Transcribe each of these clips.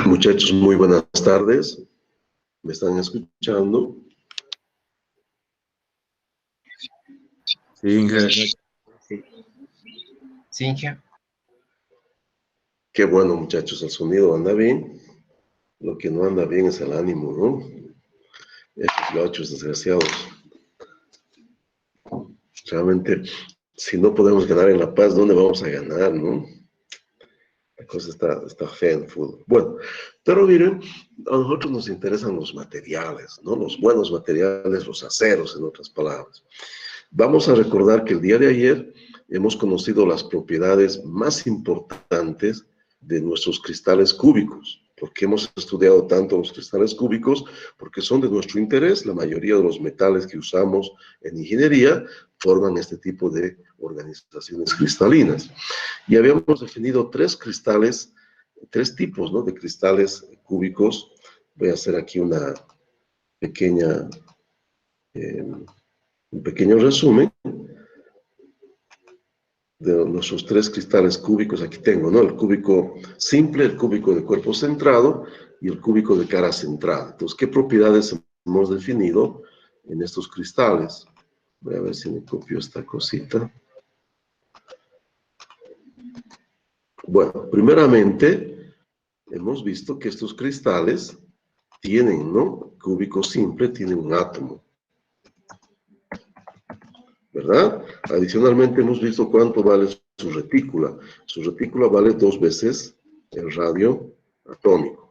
Muchachos, muy buenas tardes. ¿Me están escuchando? Sí, Inge. Sí, Inge. Qué bueno, muchachos, el sonido anda bien. Lo que no anda bien es el ánimo, ¿no? Estos gauchos desgraciados. Realmente, si no podemos ganar en La Paz, ¿dónde vamos a ganar, no? La cosa está fea en el fútbol. Bueno, pero miren, a nosotros nos interesan los materiales, ¿no? Los buenos materiales, los aceros, en otras palabras. Vamos a recordar que el día de ayer hemos conocido las propiedades más importantes de nuestros cristales cúbicos. ¿Por qué hemos estudiado tanto los cristales cúbicos? Porque son de nuestro interés. La mayoría de los metales que usamos en ingeniería forman este tipo de organizaciones cristalinas. Y habíamos definido tres tipos, ¿no?, de cristales cúbicos. Voy a hacer aquí un pequeño resumen de nuestros tres cristales cúbicos. Aquí tengo, ¿no?, el cúbico simple, el cúbico de cuerpo centrado y el cúbico de cara centrada. Entonces, ¿qué propiedades hemos definido en estos cristales? Voy a ver si me copio esta cosita. Bueno, primeramente, hemos visto que estos cristales tienen, ¿no?, cúbico simple, tiene un átomo, ¿verdad? Adicionalmente hemos visto cuánto vale su retícula. Su retícula vale 2 veces el radio atómico.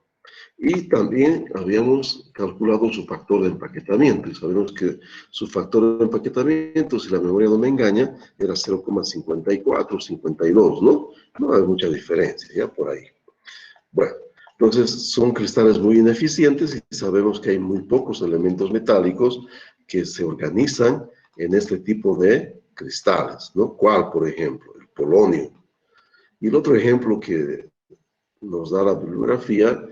Y también habíamos calculado su factor de empaquetamiento. Y sabemos que su factor de empaquetamiento, si la memoria no me engaña, era 0,54, 52, ¿no? No hay mucha diferencia, ya por ahí. Bueno, entonces son cristales muy ineficientes y sabemos que hay muy pocos elementos metálicos que se organizan en este tipo de cristales, ¿no? ¿Cuál, por ejemplo? El polonio. Y el otro ejemplo que nos da la bibliografía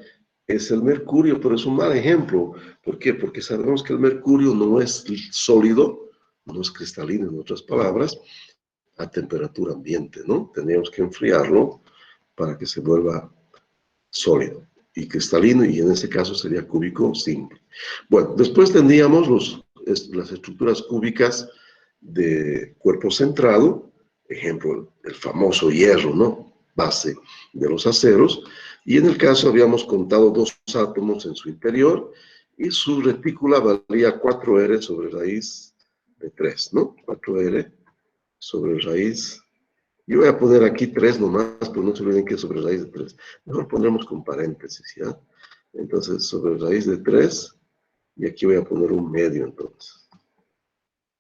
es el mercurio, pero es un mal ejemplo. ¿Por qué? Porque sabemos que el mercurio no es sólido, no es cristalino, en otras palabras, a temperatura ambiente, ¿no? Tenemos que enfriarlo para que se vuelva sólido y cristalino, y en ese caso sería cúbico simple. Bueno, después tendríamos las estructuras cúbicas de cuerpo centrado, ejemplo, el famoso hierro, ¿no?, base de los aceros, y en el caso habíamos contado 2 átomos en su interior, y su retícula valía 4R sobre raíz de 3, ¿no? 4R sobre raíz. Yo voy a poner aquí 3 nomás, pero no se olviden que es sobre raíz de 3. Mejor pondremos con paréntesis, ¿ya? Entonces, sobre raíz de 3, y aquí voy a poner un medio, entonces.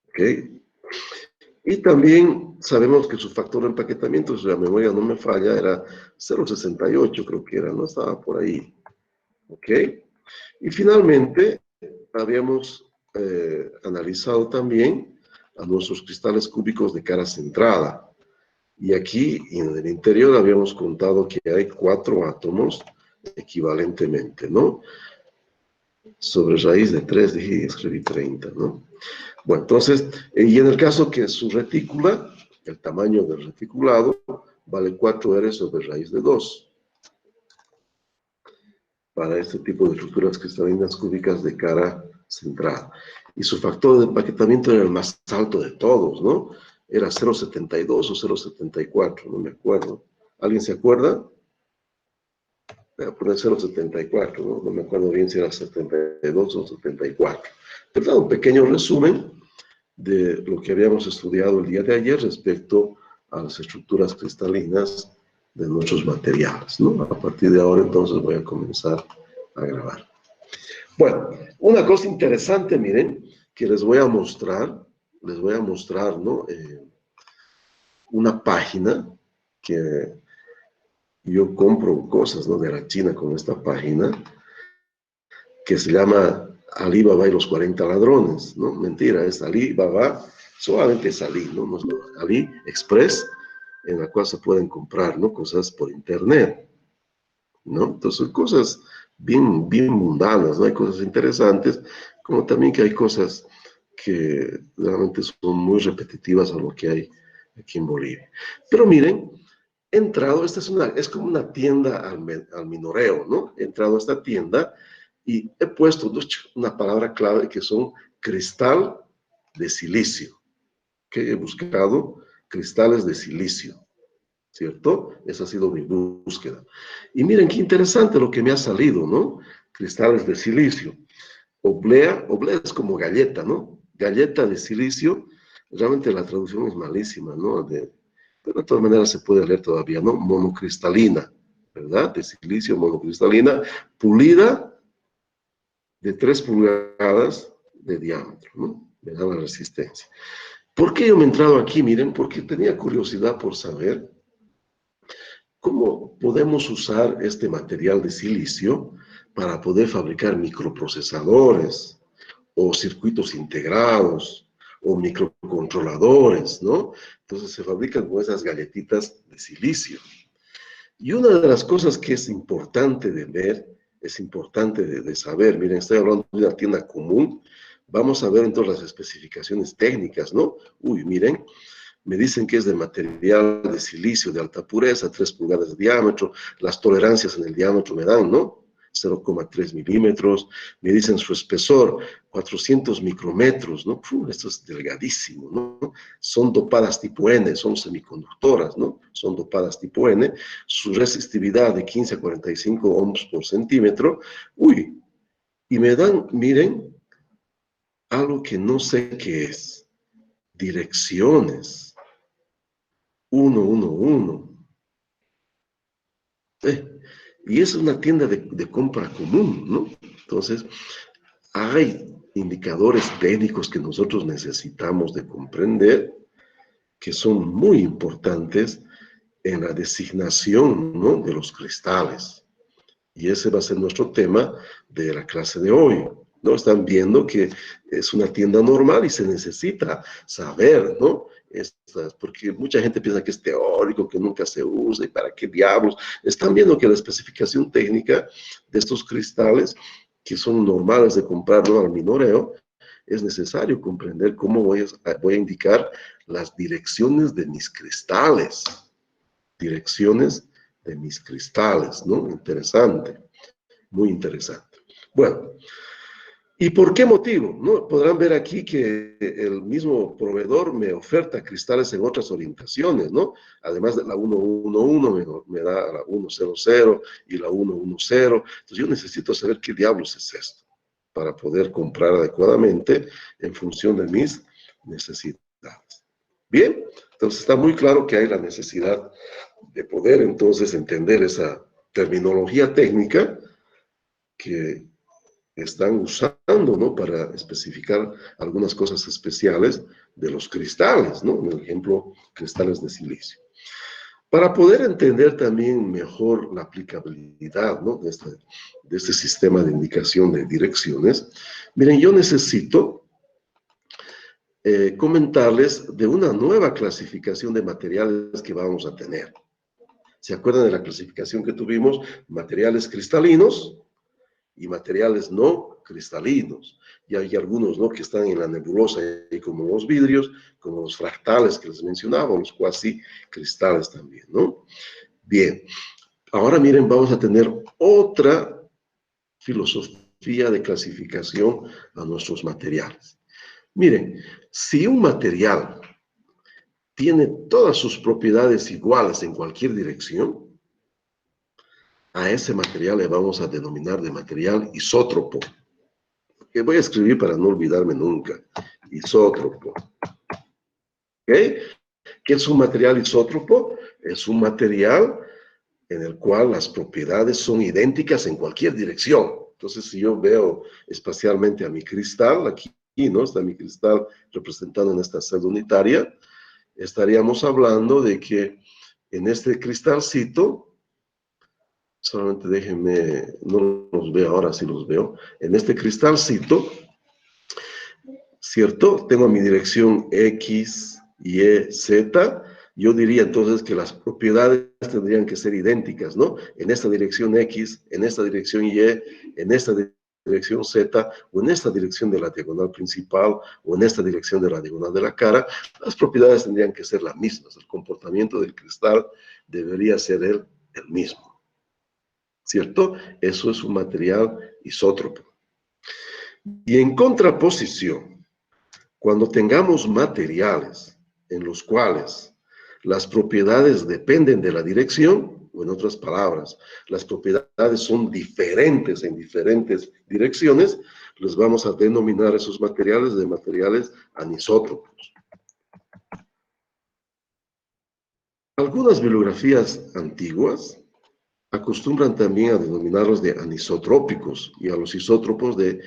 ¿Ok? Y también sabemos que su factor de empaquetamiento, si la memoria no me falla, era 0,68, creo que era, no estaba por ahí. ¿Ok? Y finalmente, habíamos analizado también a nuestros cristales cúbicos de cara centrada. Y aquí, en el interior, habíamos contado que hay 4 átomos equivalentemente, ¿no? Sobre raíz de 3, dije, y escribí 30, ¿no? Bueno, entonces, y en el caso que su retícula, el tamaño del reticulado, vale 4R sobre raíz de 2. Para este tipo de estructuras cristalinas cúbicas de cara centrada. Y su factor de empaquetamiento era el más alto de todos, ¿no? Era 0,72 o 0,74, no me acuerdo. ¿Alguien se acuerda? Voy a poner 0,74, ¿no? No me acuerdo bien si era 72 o 74. Pero un pequeño resumen de lo que habíamos estudiado el día de ayer respecto a las estructuras cristalinas de nuestros materiales, ¿no? A partir de ahora, entonces, voy a comenzar a grabar. Bueno, una cosa interesante, miren, que les voy a mostrar, ¿no? Una página que yo compro cosas, ¿no?, de la China con esta página, que se llama Alibaba y los 40 ladrones, ¿no? Mentira, es Alibaba, solamente es Ali, ¿no? No es Ali Express, en la cual se pueden comprar, ¿no?, cosas por internet, ¿no? Entonces, son cosas bien mundanas, ¿no? Hay cosas interesantes, como también que hay cosas que realmente son muy repetitivas a lo que hay aquí en Bolivia. Pero miren, he entrado, esta es como una tienda al minoreo, ¿no? He entrado a esta tienda y he puesto una palabra clave que son cristal de silicio, que he buscado cristales de silicio, ¿cierto? Esa ha sido mi búsqueda. Y miren qué interesante lo que me ha salido, ¿no? Cristales de silicio. Oblea es como galleta, ¿no? Galleta de silicio, realmente la traducción es malísima, ¿no? Pero de todas maneras se puede leer todavía, ¿no? Monocristalina, ¿verdad? De silicio monocristalina, pulida de 3 pulgadas de diámetro, ¿no? Me da la resistencia. ¿Por qué yo me he entrado aquí? Miren, porque tenía curiosidad por saber cómo podemos usar este material de silicio para poder fabricar microprocesadores o circuitos integrados o microcontroladores, ¿no? Entonces se fabrican con esas galletitas de silicio. Y una de las cosas que es importante de ver, es importante de saber, miren, estoy hablando de una tienda común, vamos a ver entonces las especificaciones técnicas, ¿no? Uy, miren, me dicen que es de material de silicio de alta pureza, 3 pulgadas de diámetro, las tolerancias en el diámetro me dan, ¿no? 0,3 milímetros, me dicen su espesor, 400 micrómetros, ¿no? Esto es delgadísimo, ¿no? Son dopadas tipo N, son semiconductoras, ¿no? Son dopadas tipo N, su resistividad de 15 a 45 ohms por centímetro, uy, y me dan, miren, algo que no sé qué es, direcciones, 111. Y es una tienda de compra común, ¿no? Entonces, hay indicadores técnicos que nosotros necesitamos de comprender que son muy importantes en la designación, ¿no?, de los cristales. Y ese va a ser nuestro tema de la clase de hoy, ¿no? Están viendo que es una tienda normal y se necesita saber, ¿no? Porque mucha gente piensa que es teórico, que nunca se usa, y para qué diablos. Están viendo que la especificación técnica de estos cristales, que son normales de comprar, ¿no?, al minoreo, es necesario comprender cómo voy a indicar las direcciones de mis cristales. Direcciones de mis cristales, ¿no? Interesante, muy interesante. Bueno, ¿y por qué motivo? ¿No? Podrán ver aquí que el mismo proveedor me oferta cristales en otras orientaciones, ¿no? Además de la 111, me da la 100 y la 110. Entonces yo necesito saber qué diablos es esto para poder comprar adecuadamente en función de mis necesidades. Bien, entonces está muy claro que hay la necesidad de poder entonces entender esa terminología técnica que están usando, ¿no?, para especificar algunas cosas especiales de los cristales, ¿no? En el ejemplo, cristales de silicio. Para poder entender también mejor la aplicabilidad, ¿no?, de este sistema de indicación de direcciones, miren, yo necesito comentarles de una nueva clasificación de materiales que vamos a tener. ¿Se acuerdan de la clasificación que tuvimos? Materiales cristalinos y materiales no cristalinos. Y hay algunos, ¿no?, que están en la nebulosa, como los vidrios, como los fractales que les mencionaba, los cuasi cristales también, ¿no? Bien, ahora miren, vamos a tener otra filosofía de clasificación a nuestros materiales. Miren, si un material tiene todas sus propiedades iguales en cualquier dirección, a ese material le vamos a denominar de material isótropo. Que voy a escribir para no olvidarme nunca. Isótropo. ¿Ok? ¿Qué es un material isótropo? Es un material en el cual las propiedades son idénticas en cualquier dirección. Entonces, si yo veo espacialmente a mi cristal, aquí, ¿no?, está mi cristal representado en esta celda unitaria, estaríamos hablando de que en este cristalcito, solamente déjenme, no los veo ahora, sí los veo, en este cristalcito, ¿cierto? Tengo mi dirección X, Y, Z. Yo diría entonces que las propiedades tendrían que ser idénticas, ¿no? En esta dirección X, en esta dirección Y, en esta dirección Z, o en esta dirección de la diagonal principal, o en esta dirección de la diagonal de la cara, las propiedades tendrían que ser las mismas. El comportamiento del cristal debería ser el mismo, ¿cierto? Eso es un material isótropo. Y en contraposición, cuando tengamos materiales en los cuales las propiedades dependen de la dirección, o en otras palabras, las propiedades son diferentes en diferentes direcciones, les vamos a denominar esos materiales de materiales anisótropos. Algunas bibliografías antiguas acostumbran también a denominarlos de anisotrópicos y a los isótropos de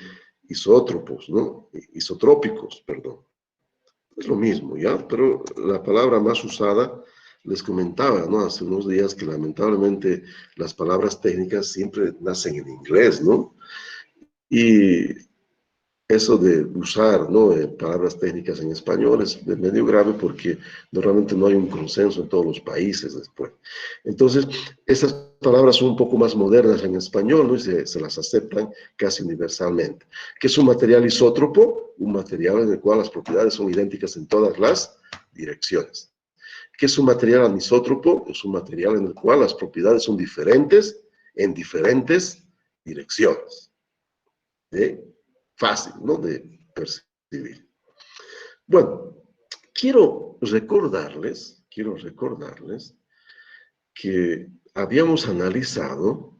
isótropos, ¿no? Isotrópicos, perdón. Es lo mismo, ¿ya? Pero la palabra más usada, les comentaba, ¿no? Hace unos días que lamentablemente las palabras técnicas siempre nacen en inglés, ¿no? Y eso de usar, ¿no? Palabras técnicas en español es medio grave porque normalmente no hay un consenso en todos los países después. Entonces, esas palabras son un poco más modernas en español, ¿no? Y se las aceptan casi universalmente. ¿Qué es un material isótropo? Un material en el cual las propiedades son idénticas en todas las direcciones. ¿Qué es un material anisótropo? Es un material en el cual las propiedades son diferentes en diferentes direcciones. Fácil, ¿no? De percibir. Bueno, quiero recordarles que habíamos analizado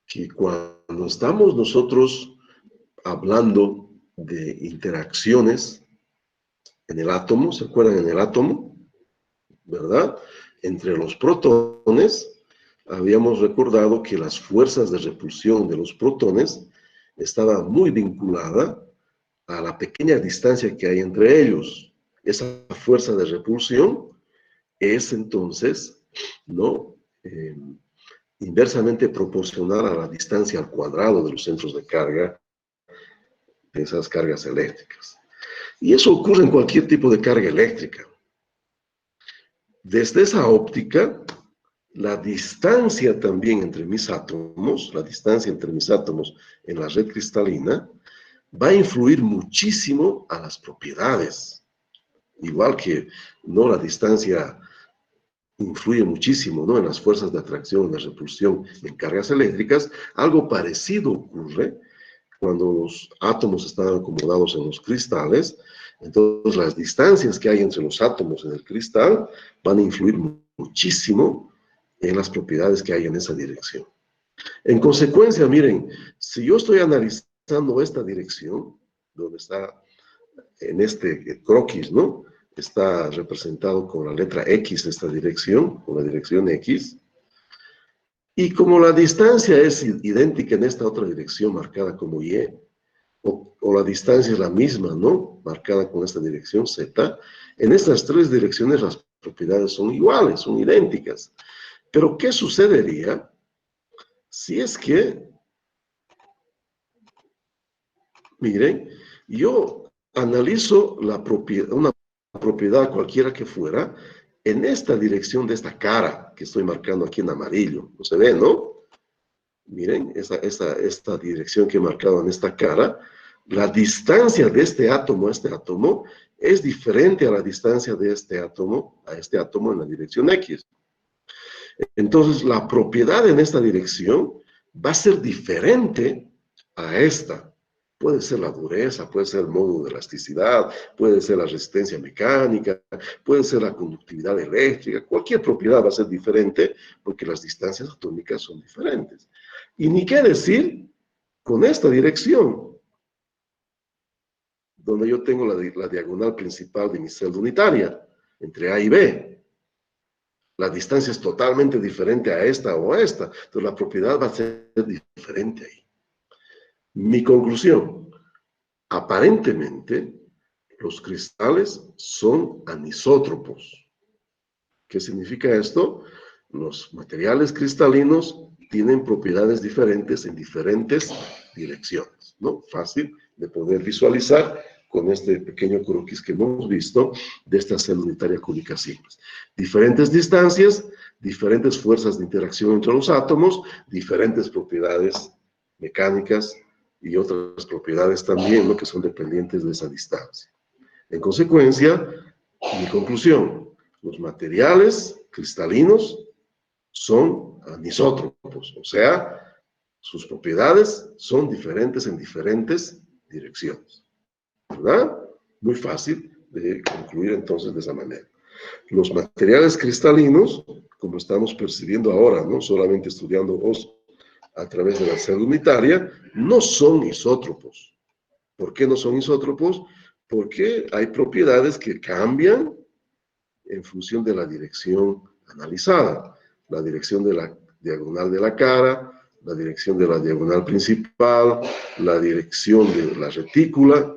que cuando estamos nosotros hablando de interacciones en el átomo, ¿se acuerdan? En el átomo, ¿verdad? Entre los protones, habíamos recordado que las fuerzas de repulsión de los protones estaba muy vinculada a la pequeña distancia que hay entre ellos. Esa fuerza de repulsión es entonces, ¿no? Inversamente proporcional a la distancia al cuadrado de los centros de carga de esas cargas eléctricas. Y eso ocurre en cualquier tipo de carga eléctrica. Desde esa óptica, la distancia también entre mis átomos, la distancia entre mis átomos en la red cristalina, va a influir muchísimo a las propiedades. Igual que, ¿no? La distancia influye muchísimo, ¿no? En las fuerzas de atracción, en la repulsión, en cargas eléctricas. Algo parecido ocurre cuando los átomos están acomodados en los cristales. Entonces, las distancias que hay entre los átomos en el cristal van a influir muchísimo en las propiedades que hay en esa dirección. En consecuencia, miren, si yo estoy analizando esta dirección, donde está en este croquis, ¿no? Está representado con la letra X esta dirección, con la dirección X. Y como la distancia es idéntica en esta otra dirección marcada como Y, o la distancia es la misma, ¿no? Marcada con esta dirección Z, en estas tres direcciones las propiedades son iguales, son idénticas. Pero, ¿qué sucedería si es que, miren, yo analizo una propiedad cualquiera que fuera en esta dirección de esta cara que estoy marcando aquí en amarillo? ¿No se ve, no? Miren, esta dirección que he marcado en esta cara, la distancia de este átomo a este átomo es diferente a la distancia de este átomo a este átomo en la dirección X. Entonces, la propiedad en esta dirección va a ser diferente a esta. Puede ser la dureza, puede ser el módulo de elasticidad, puede ser la resistencia mecánica, puede ser la conductividad eléctrica. Cualquier propiedad va a ser diferente porque las distancias atómicas son diferentes. Y ni qué decir con esta dirección, donde yo tengo la diagonal principal de mi celda unitaria, entre A y B. La distancia es totalmente diferente a esta o a esta. Entonces la propiedad va a ser diferente ahí. Mi conclusión: aparentemente los cristales son anisótropos. ¿Qué significa esto? Los materiales cristalinos tienen propiedades diferentes en diferentes direcciones, ¿no? Fácil de poder visualizar con este pequeño croquis que hemos visto de esta celda unitaria cúbica simples. Diferentes distancias, diferentes fuerzas de interacción entre los átomos, diferentes propiedades mecánicas y otras propiedades también, ¿no?, que son dependientes de esa distancia. En consecuencia, mi conclusión, los materiales cristalinos son anisótropos, o sea, sus propiedades son diferentes en diferentes direcciones, ¿verdad? Muy fácil de concluir entonces de esa manera. Los materiales cristalinos, como estamos percibiendo ahora, ¿no?, solamente estudiándolos a través de la celda unitaria, no son isótropos. ¿Por qué no son isótropos? Porque hay propiedades que cambian en función de la dirección analizada. La dirección de la diagonal de la cara, la dirección de la diagonal principal, la dirección de la retícula,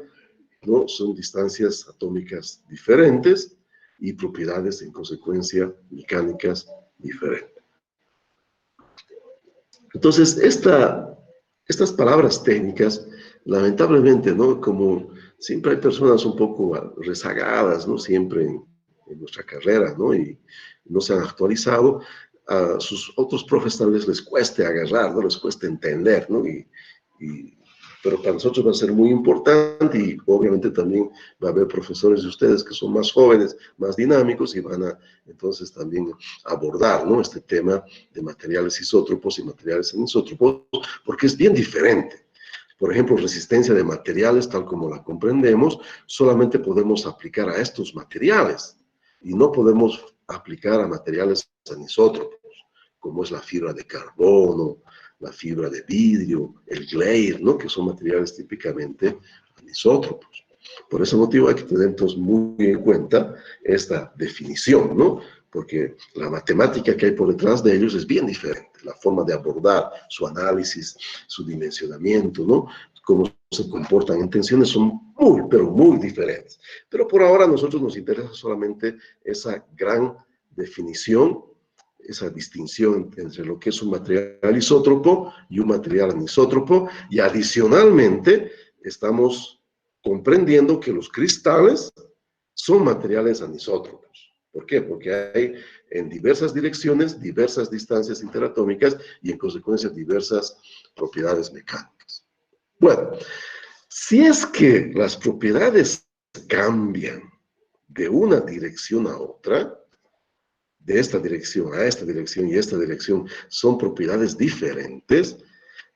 ¿no? Son distancias atómicas diferentes y propiedades, en consecuencia, mecánicas diferentes. Entonces, estas palabras técnicas, lamentablemente, ¿no?, como siempre hay personas un poco rezagadas, ¿no?, siempre en nuestra carrera, ¿no?, y no se han actualizado, a sus otros profes tal vez les cueste agarrar, ¿no?, les cueste entender, ¿no?, pero para nosotros va a ser muy importante, y obviamente también va a haber profesores de ustedes que son más jóvenes, más dinámicos, y van a entonces también abordar, ¿no?, este tema de materiales isótropos y materiales anisótropos, porque es bien diferente. Por ejemplo, resistencia de materiales, tal como la comprendemos, solamente podemos aplicar a estos materiales, y no podemos aplicar a materiales anisótropos, como es la fibra de carbono, la fibra de vidrio, el glaire, ¿no?, que son materiales típicamente anisótropos. Por ese motivo hay que tener entonces muy en cuenta esta definición, ¿no?, porque la matemática que hay por detrás de ellos es bien diferente, la forma de abordar su análisis, su dimensionamiento, ¿no?, cómo se comportan en tensiones son muy, pero muy diferentes. Pero por ahora a nosotros nos interesa solamente esa gran definición, esa distinción entre lo que es un material isótropo y un material anisótropo, y adicionalmente estamos comprendiendo que los cristales son materiales anisótropos. ¿Por qué? Porque hay en diversas direcciones, diversas distancias interatómicas y en consecuencia diversas propiedades mecánicas. Bueno, si es que las propiedades cambian de una dirección a otra, de esta dirección a esta dirección y esta dirección son propiedades diferentes,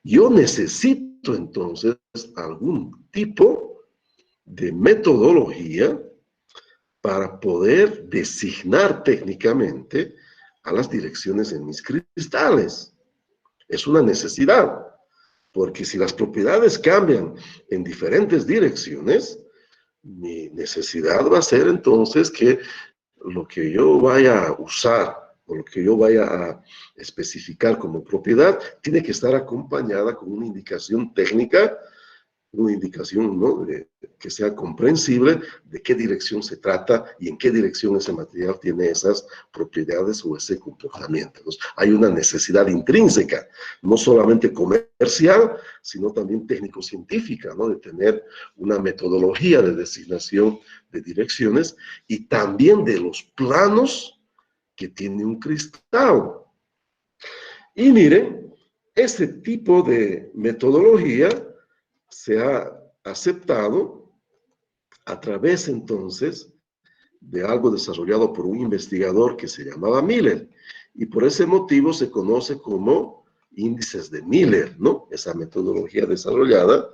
yo necesito entonces algún tipo de metodología para poder designar técnicamente a las direcciones en mis cristales. Es una necesidad, porque si las propiedades cambian en diferentes direcciones, mi necesidad va a ser entonces que lo que yo vaya a usar o lo que yo vaya a especificar como propiedad tiene que estar acompañada con una indicación técnica, una indicación, ¿no?, que sea comprensible de qué dirección se trata y en qué dirección ese material tiene esas propiedades o ese comportamiento. Entonces, hay una necesidad intrínseca, no solamente comercial, sino también técnico-científica, ¿no?, de tener una metodología de designación de direcciones y también de los planos que tiene un cristal. Y miren, este tipo de metodología se ha aceptado a través entonces de algo desarrollado por un investigador que se llamaba Miller, y por ese motivo se conoce como índices de Miller, ¿no?, esa metodología desarrollada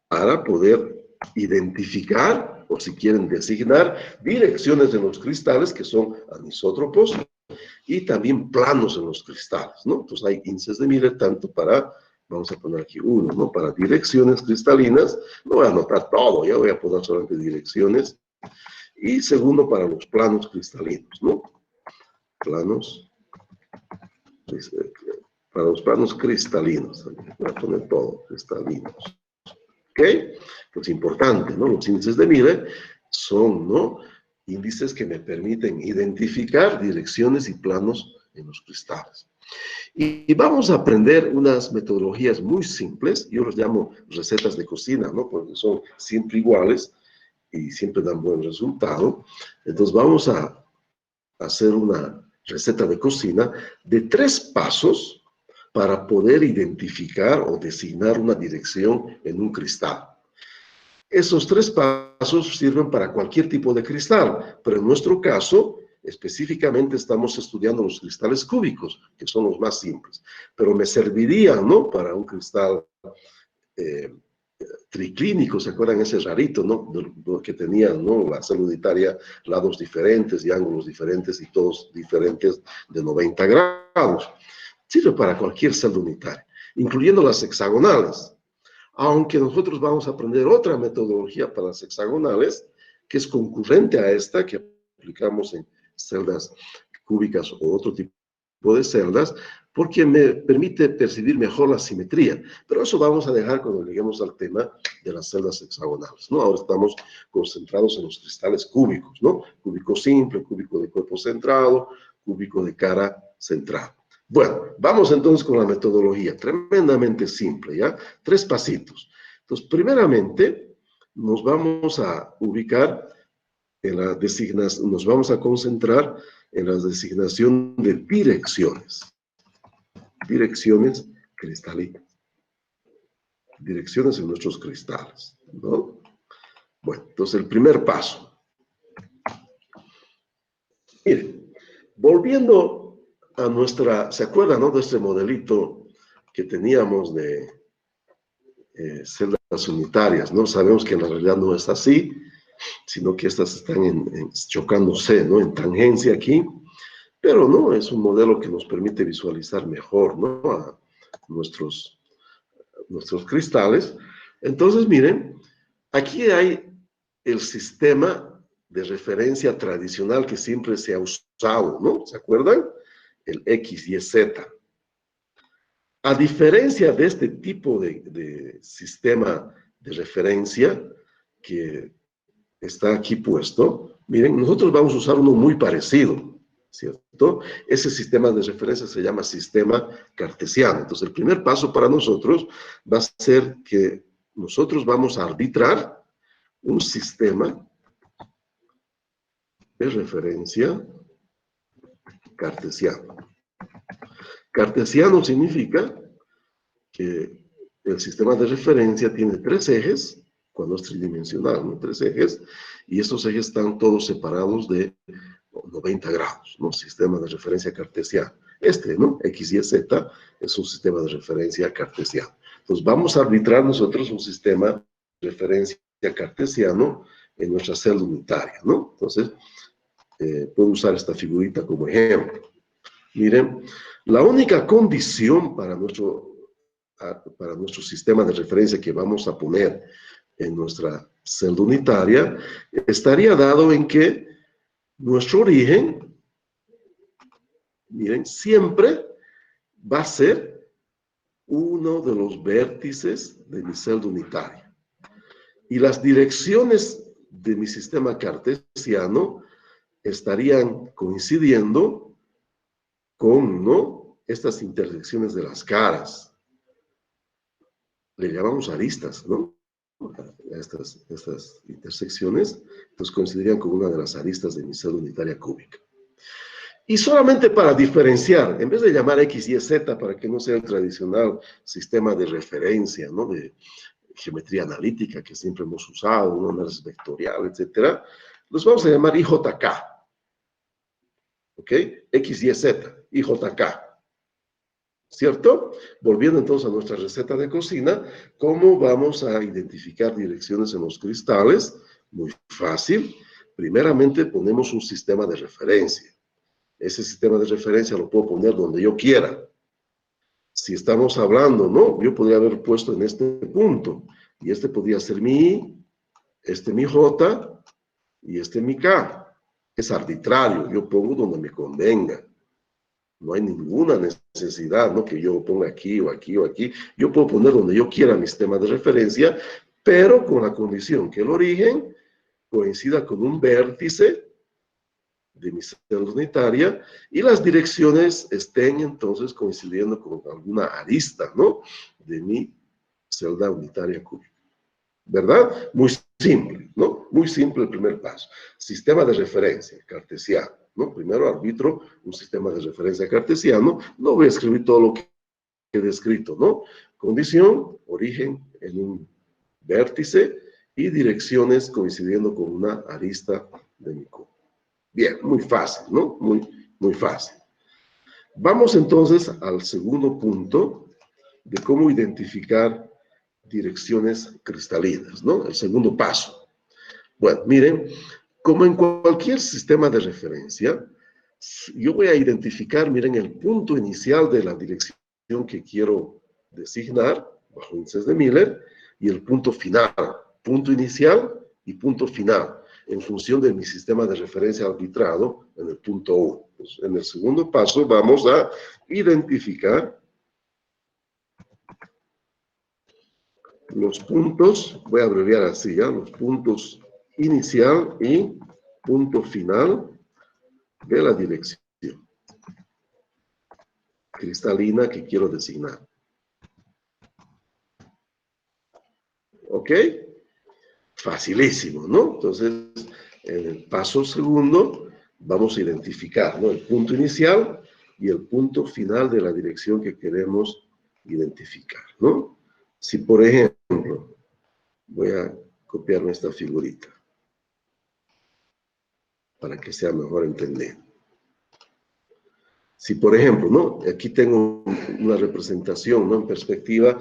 para poder identificar, o si quieren designar, direcciones de los cristales que son anisótropos y también planos en los cristales, ¿no? Entonces hay índices de Miller tanto para, vamos a poner aquí uno, ¿no?, para direcciones cristalinas, no voy a anotar todo, ya voy a poner solamente direcciones, y segundo para los planos cristalinos, ¿no? Planos, para los planos cristalinos, voy a poner todo, cristalinos. ¿Ok? Pues importante, ¿no? Los índices de Miller son, ¿no?, índices que me permiten identificar direcciones y planos en los cristales. Y vamos a aprender unas metodologías muy simples, yo los llamo recetas de cocina, ¿no?, porque son siempre iguales y siempre dan buen resultado. Entonces vamos a hacer una receta de cocina de 3 pasos para poder identificar o designar una dirección en un cristal. Esos 3 pasos sirven para cualquier tipo de cristal, pero en nuestro caso, específicamente estamos estudiando los cristales cúbicos, que son los más simples, pero me serviría, ¿no?, para un cristal triclínico. ¿Se acuerdan ese rarito, no?, que tenía, ¿no?, la célula unitaria, lados diferentes y ángulos diferentes y todos diferentes de 90 grados. Sirve para cualquier célula unitaria, incluyendo las hexagonales. Aunque nosotros vamos a aprender otra metodología para las hexagonales, que es concurrente a esta, que aplicamos en celdas cúbicas o otro tipo de celdas, porque me permite percibir mejor la simetría. Pero eso vamos a dejar cuando lleguemos al tema de las celdas hexagonales, ¿no? Ahora estamos concentrados en los cristales cúbicos, ¿no? Cúbico simple, cúbico de cuerpo centrado, cúbico de cara centrada. Bueno, vamos entonces con la metodología, tremendamente simple, ¿ya? 3 pasitos. Entonces, primeramente, nos vamos a ubicar en la designación, nos vamos a concentrar en la designación de direcciones. Direcciones cristalinas. Direcciones en nuestros cristales, ¿no? Bueno, entonces el primer paso. Miren, volviendo a nuestra, ¿se acuerdan, no?, de este modelito que teníamos de celdas unitarias, ¿no? Sabemos que en la realidad no es así, sino que estas están chocándose, ¿no?, en tangencia aquí, pero no, es un modelo que nos permite visualizar mejor, ¿no?, a nuestros cristales. Entonces, miren, aquí hay el sistema de referencia tradicional que siempre se ha usado, ¿no? ¿Se acuerdan? El X, Y, Z. A diferencia de este tipo de sistema de referencia que está aquí puesto, miren, nosotros vamos a usar uno muy parecido, ¿cierto? Ese sistema de referencia se llama sistema cartesiano. Entonces, el primer paso para nosotros va a ser que nosotros vamos a arbitrar un sistema de referencia cartesiano. Cartesiano significa que el sistema de referencia tiene 3 ejes, cuando es tridimensional, ¿no? 3 ejes, y estos ejes están todos separados de 90 grados, ¿no? Sistema de referencia cartesiano. Este, ¿no?, X, Y, Z, es un sistema de referencia cartesiano. Entonces, vamos a arbitrar nosotros un sistema de referencia cartesiano en nuestra celda unitaria, ¿no? Entonces, puedo usar esta figurita como ejemplo. Miren, la única condición para nuestro sistema de referencia que vamos a poner en nuestra celda unitaria estaría dado en que nuestro origen, miren, siempre va a ser uno de los vértices de mi celda unitaria. Y las direcciones de mi sistema cartesiano estarían coincidiendo con, ¿no?, estas intersecciones de las caras. Le llamamos aristas, ¿no?, estas intersecciones, pues coincidirían con una de las aristas de mi celda unitaria cúbica. Y solamente para diferenciar, en vez de llamar X, Y, Z, para que no sea el tradicional sistema de referencia, ¿no?, de geometría analítica que siempre hemos usado, un análisis vectorial, etcétera, los vamos a llamar IJK. ¿Ok? X, Y, Z, IJK. ¿Cierto? Volviendo entonces a nuestra receta de cocina, ¿cómo vamos a identificar direcciones en los cristales? Muy fácil. Primeramente ponemos un sistema de referencia. Ese sistema de referencia lo puedo poner donde yo quiera. Si estamos hablando, ¿no?, yo podría haber puesto en este punto, y este podría ser mi I, este mi J, y este mi K. Es arbitrario, yo pongo donde me convenga. No hay ninguna necesidad, ¿no?, que yo ponga aquí o aquí o aquí. Yo puedo poner donde yo quiera mi sistema de referencia, pero con la condición que el origen coincida con un vértice de mi celda unitaria y las direcciones estén entonces coincidiendo con alguna arista, ¿no?, de mi celda unitaria cúbica. ¿Verdad? Muy simple, ¿no? Muy simple el primer paso. Sistema de referencia cartesiano, ¿no? Primero arbitro un sistema de referencia cartesiano. No voy a escribir todo lo que he descrito, ¿no? Condición, origen en un vértice y direcciones coincidiendo con una arista de mi cubo. Bien, muy fácil, ¿no? Muy fácil. Vamos entonces al segundo punto de cómo identificar direcciones cristalinas, ¿no? El segundo paso. Bueno, miren, como en cualquier sistema de referencia, yo voy a identificar, miren, el punto inicial de la dirección que quiero designar, bajo índices de Miller, y el punto final, punto inicial y punto final, en función de mi sistema de referencia arbitrado en el punto 1. Pues en el segundo paso vamos a identificar los puntos, voy a abreviar así, ¿ya? Los puntos inicial y punto final de la dirección cristalina que quiero designar. ¿Ok? Facilísimo, ¿no? Entonces, en el paso segundo, vamos a identificar, ¿no? El punto inicial y el punto final de la dirección que queremos identificar, ¿no? Si, por ejemplo, voy a copiarme esta figurita para que sea mejor entender. Si, por ejemplo, ¿no? Aquí tengo una representación, ¿no? En perspectiva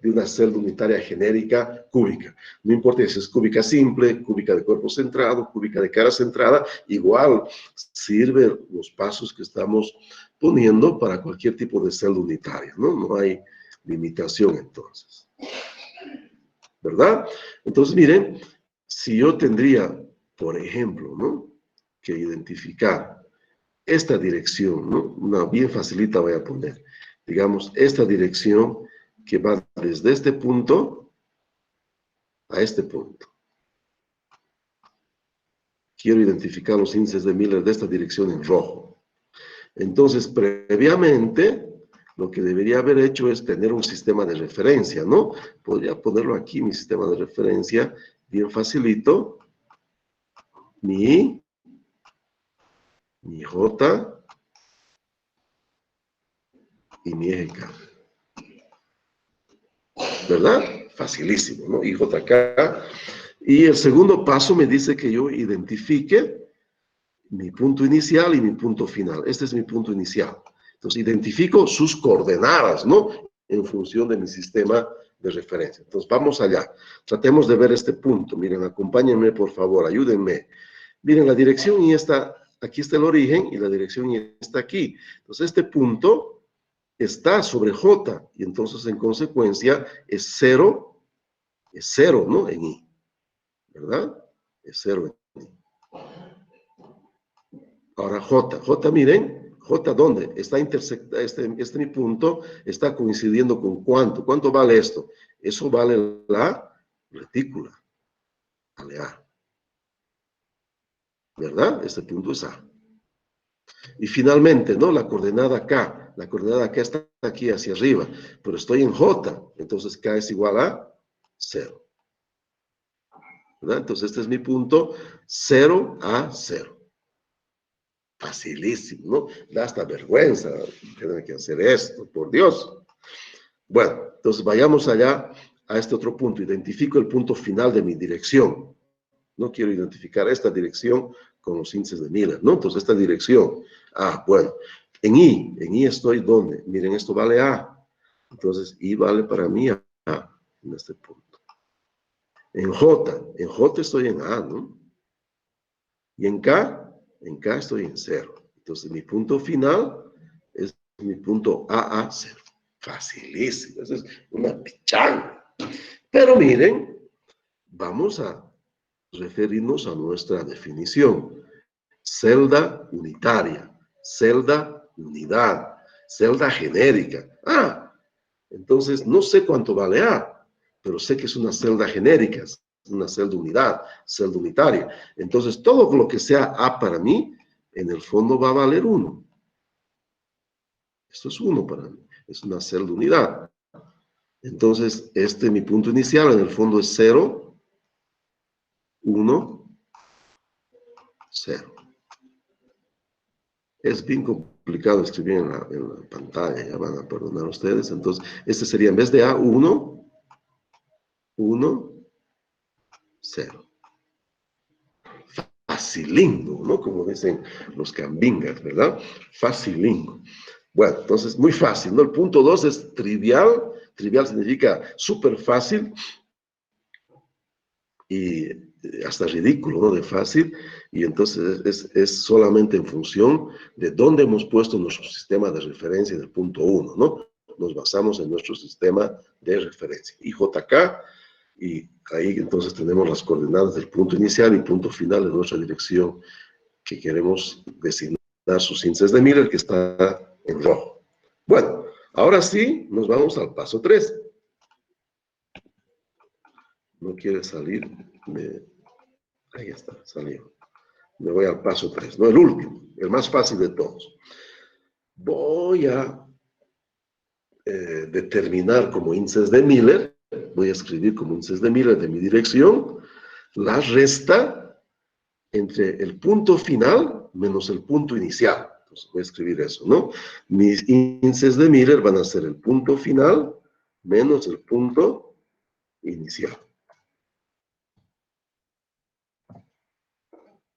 de una celda unitaria genérica cúbica. No importa si es cúbica simple, cúbica de cuerpo centrado, cúbica de cara centrada, igual sirven los pasos que estamos poniendo para cualquier tipo de celda unitaria, ¿no? No hay limitación entonces. ¿Verdad? Entonces, miren, si yo tendría, por ejemplo, ¿no? Que identificar esta dirección, ¿no? Una bien facilita voy a poner. Digamos, esta dirección que va desde este punto a este punto. Quiero identificar los índices de Miller de esta dirección en rojo. Entonces, previamente, lo que debería haber hecho es tener un sistema de referencia, ¿no? Podría ponerlo aquí, mi sistema de referencia, bien facilito. Mi J y mi eje K. ¿Verdad? Facilísimo, ¿no? IJK. Y el segundo paso me dice que yo identifique mi punto inicial y mi punto final. Este es mi punto inicial. Entonces, identifico sus coordenadas, ¿no? En función de mi sistema de referencia. Entonces, vamos allá. Tratemos de ver este punto. Miren, acompáñenme, por favor, ayúdenme. Miren, la dirección y esta, aquí está el origen, y la dirección y está aquí. Entonces, este punto está sobre J, y entonces, en consecuencia, es cero, ¿no? En I, ¿verdad? Es 0 en I. Ahora J, miren, J, ¿dónde? Está intersecta, este mi punto está coincidiendo con ¿cuánto? ¿Cuánto vale esto? Eso vale la retícula, vale A. ¿Verdad? Este punto es A. Y finalmente, ¿no? La coordenada K está aquí hacia arriba, pero estoy en J, entonces K es igual a 0. ¿Verdad? Entonces este es mi punto, 0 a 0. Facilísimo, ¿no? Da hasta vergüenza tener que hacer esto, por Dios. Bueno, entonces vayamos allá a este otro punto. Identifico el punto final de mi dirección. No quiero identificar esta dirección con los índices de Miller, ¿no? Entonces esta dirección. Ah, bueno. En I estoy ¿dónde? Miren, esto vale A. Entonces I vale para mí A en este punto. En J estoy en A, ¿no? Y en K estoy en 0. Entonces, mi punto final es mi punto AA0. Facilísimo. Eso es una pichanga. Pero miren, vamos a referirnos a nuestra definición. Celda unitaria, celda unidad, celda genérica. Ah, entonces no sé cuánto vale A, pero sé que es una celda genérica, una celda unidad, celda unitaria. Entonces, todo lo que sea A para mí, en el fondo va a valer 1. Esto es 1 para mí, es una celda unidad. Entonces, mi punto inicial en el fondo es 0, 1, 0. Es bien complejo complicado escribir en la pantalla, ya van a perdonar ustedes. Entonces, este sería en vez de A, 1, 1, 0. Facilingo, ¿no? Como dicen los cambingas, ¿verdad? Facilingo. Bueno, entonces, muy fácil, ¿no? El punto 2 es trivial. Trivial significa súper fácil y hasta ridículo, ¿no? De fácil. Y entonces es solamente en función de dónde hemos puesto nuestro sistema de referencia del punto 1, ¿no? Nos basamos en nuestro sistema de referencia. IJK, y ahí entonces tenemos las coordenadas del punto inicial y punto final de nuestra dirección que queremos designar sus índices de Miller, que está en rojo. Bueno, ahora sí, nos vamos al paso 3. No quiere salir de... Ahí está, salió. Me voy al paso 3, no el último, el más fácil de todos. Voy a determinar como índices de Miller, voy a escribir como índices de Miller de mi dirección, la resta entre el punto final menos el punto inicial. Entonces voy a escribir eso, ¿no? Mis índices de Miller van a ser el punto final menos el punto inicial.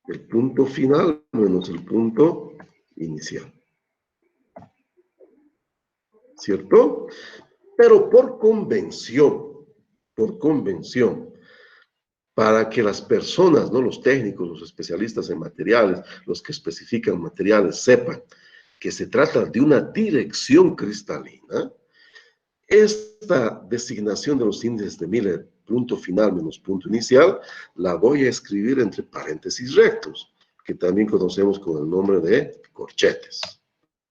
El punto final menos el punto inicial. ¿Cierto? Pero por convención, para que las personas, ¿no? Los técnicos, los especialistas en materiales, los que especifican materiales, sepan que se trata de una dirección cristalina, esta designación de los índices de Miller, punto final menos punto inicial, la voy a escribir entre paréntesis rectos, que también conocemos con el nombre de corchetes,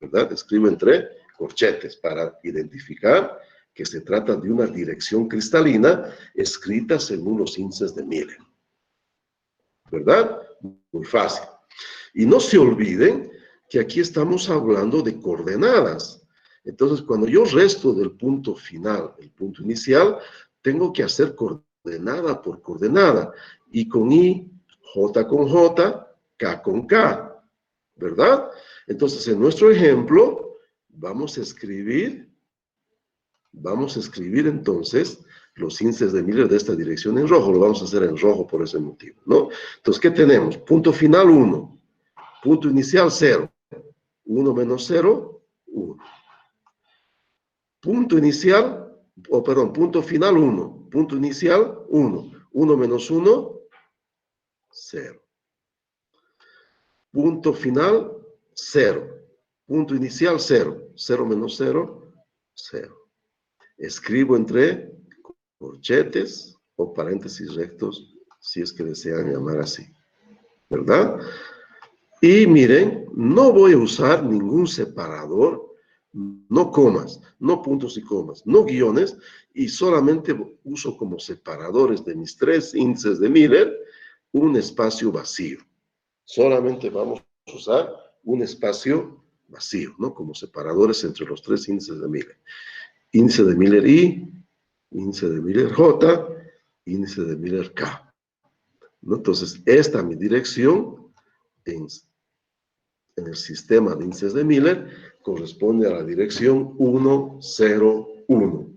¿verdad? Escribo entre corchetes para identificar que se trata de una dirección cristalina escrita según los índices de Miller, ¿verdad? Muy fácil. Y no se olviden que aquí estamos hablando de coordenadas. Entonces, cuando yo resto del punto final, el punto inicial, tengo que hacer coordenada por coordenada. I con I, J con J, K con K, ¿verdad? Entonces, en nuestro ejemplo, vamos a escribir entonces los índices de Miller de esta dirección en rojo. Lo vamos a hacer en rojo por ese motivo, ¿no? Entonces, ¿qué tenemos? Punto final 1. Punto inicial 0. 1 menos 0, 1. Punto inicial, punto final 1. Punto inicial 1. 1 menos 1, 0. Punto final 0. Punto inicial 0. 0 menos 0, 0. Escribo entre corchetes o paréntesis rectos, si es que desean llamar así, ¿verdad? Y miren, no voy a usar ningún separador, no comas, no puntos y comas, no guiones, y solamente uso como separadores de mis 3 índices de Miller un espacio vacío. Solamente vamos a usar un espacio vacío, ¿no? Como separadores entre los 3 índices de Miller. Índice de Miller I, índice de Miller J, índice de Miller K, ¿no? Entonces, esta es mi dirección en el sistema de índices de Miller, corresponde a la dirección 1, 0, 1.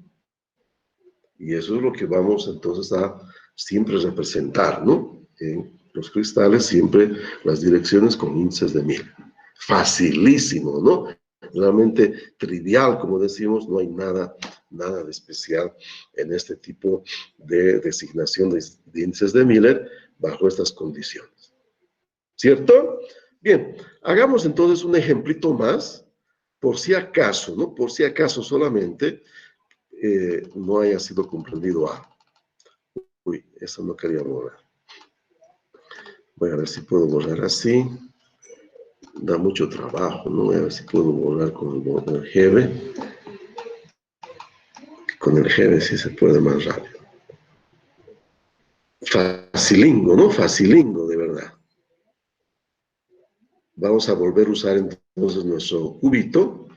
Y eso es lo que vamos entonces a siempre representar, ¿no? En los cristales siempre las direcciones con índices de Miller. Facilísimo, ¿no? Realmente trivial, como decimos, no hay nada de especial en este tipo de designación de índices de Miller bajo estas condiciones. ¿Cierto? Bien, hagamos entonces un ejemplito más, por si acaso, ¿no? Por si acaso solamente no haya sido comprendido algo. Uy, eso no quería borrar. Voy a ver si puedo borrar así. Da mucho trabajo, ¿no? Voy a ver si puedo borrar con el GB. Con el GB sí se puede más rápido. Facilingo, ¿no? Facilingo, de verdad. Vamos a volver a usar entonces nuestro cubito.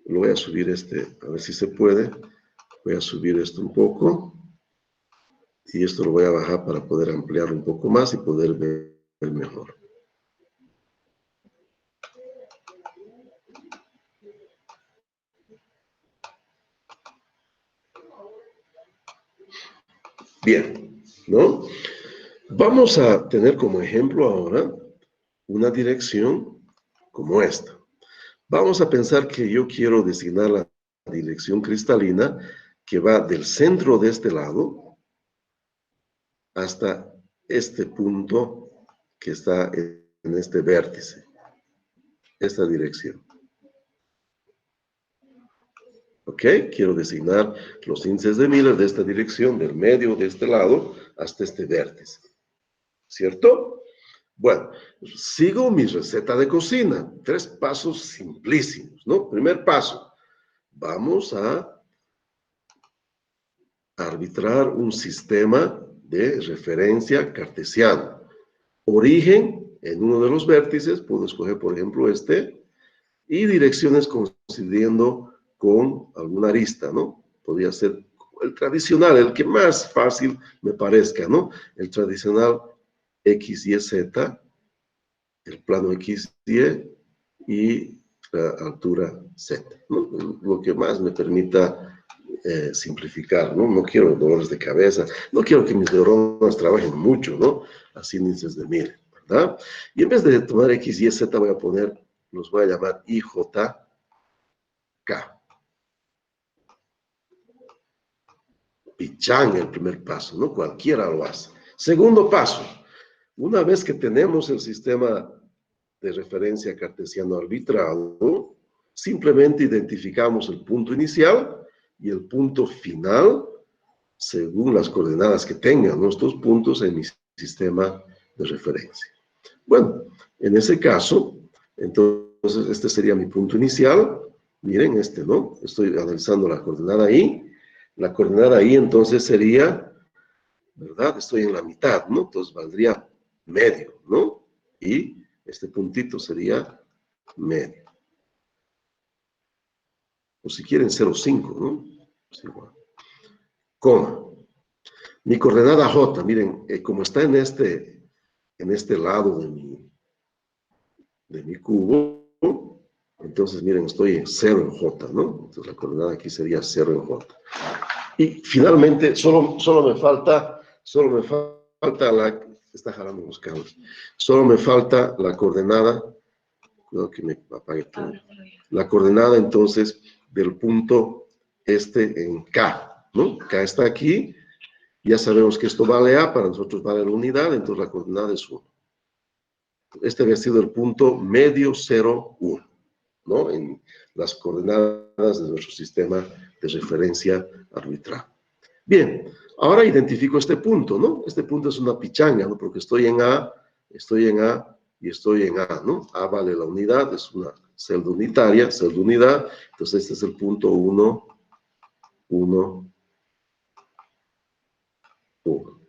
Lo voy a subir a ver si se puede. Voy a subir esto un poco. Y esto lo voy a bajar para poder ampliarlo un poco más y poder ver mejor. Bien, ¿no? Vamos a tener como ejemplo ahora una dirección como esta. Vamos a pensar que yo quiero designar la dirección cristalina que va del centro de este lado hasta este punto que está en este vértice, esta dirección. ¿Ok? Quiero designar los índices de Miller de esta dirección, del medio de este lado hasta este vértice. ¿Cierto? Bueno, sigo mi receta de cocina. 3 pasos simplísimos, ¿no? Primer paso, vamos a arbitrar un sistema de referencia cartesiano. Origen en uno de los vértices, puedo escoger por ejemplo este, y direcciones coincidiendo con alguna arista, ¿no? Podría ser el tradicional, el que más fácil me parezca, ¿no? El tradicional X, Y, Z, el plano X, y la altura Z, ¿no? Lo que más me permita simplificar, ¿no? No quiero dolores de cabeza, no quiero que mis neuronas trabajen mucho, ¿no? Así índices de Miller, ¿verdad? Y en vez de tomar X, Y, Z, los voy a llamar I, J, K. Pichán el primer paso, ¿no? Cualquiera lo hace. Segundo paso, una vez que tenemos el sistema de referencia cartesiano arbitrado, simplemente identificamos el punto inicial y el punto final según las coordenadas que tengan nuestros puntos en mi sistema de referencia. Bueno, en ese caso, entonces este sería mi punto inicial. Miren este, ¿no? Estoy analizando la coordenada I. La coordenada I entonces sería, ¿verdad? Estoy en la mitad, ¿no? Entonces valdría medio, ¿no? Y este puntito sería medio. O si quieren 0,5, ¿no? Es igual. Coma. Mi coordenada J, miren, como está en este lado de mi cubo, entonces miren, estoy en 0 en J, ¿no? Entonces la coordenada aquí sería 0 en J. Y finalmente, solo me falta está jalando los cables, solo me falta la coordenada, cuidado que me apague todo, la coordenada entonces del punto en K, ¿no? K está aquí, ya sabemos que esto vale A, para nosotros vale la unidad, entonces la coordenada es 1. Este había sido el punto medio 0, 1, ¿no? En las coordenadas de nuestro sistema de referencia arbitral. Bien, ahora identifico este punto, ¿no? Este punto es una pichanga, ¿no? Porque estoy en A y estoy en A, ¿no? A vale la unidad, es una celda unitaria, celda unidad, entonces este es el punto 1, 1, 1.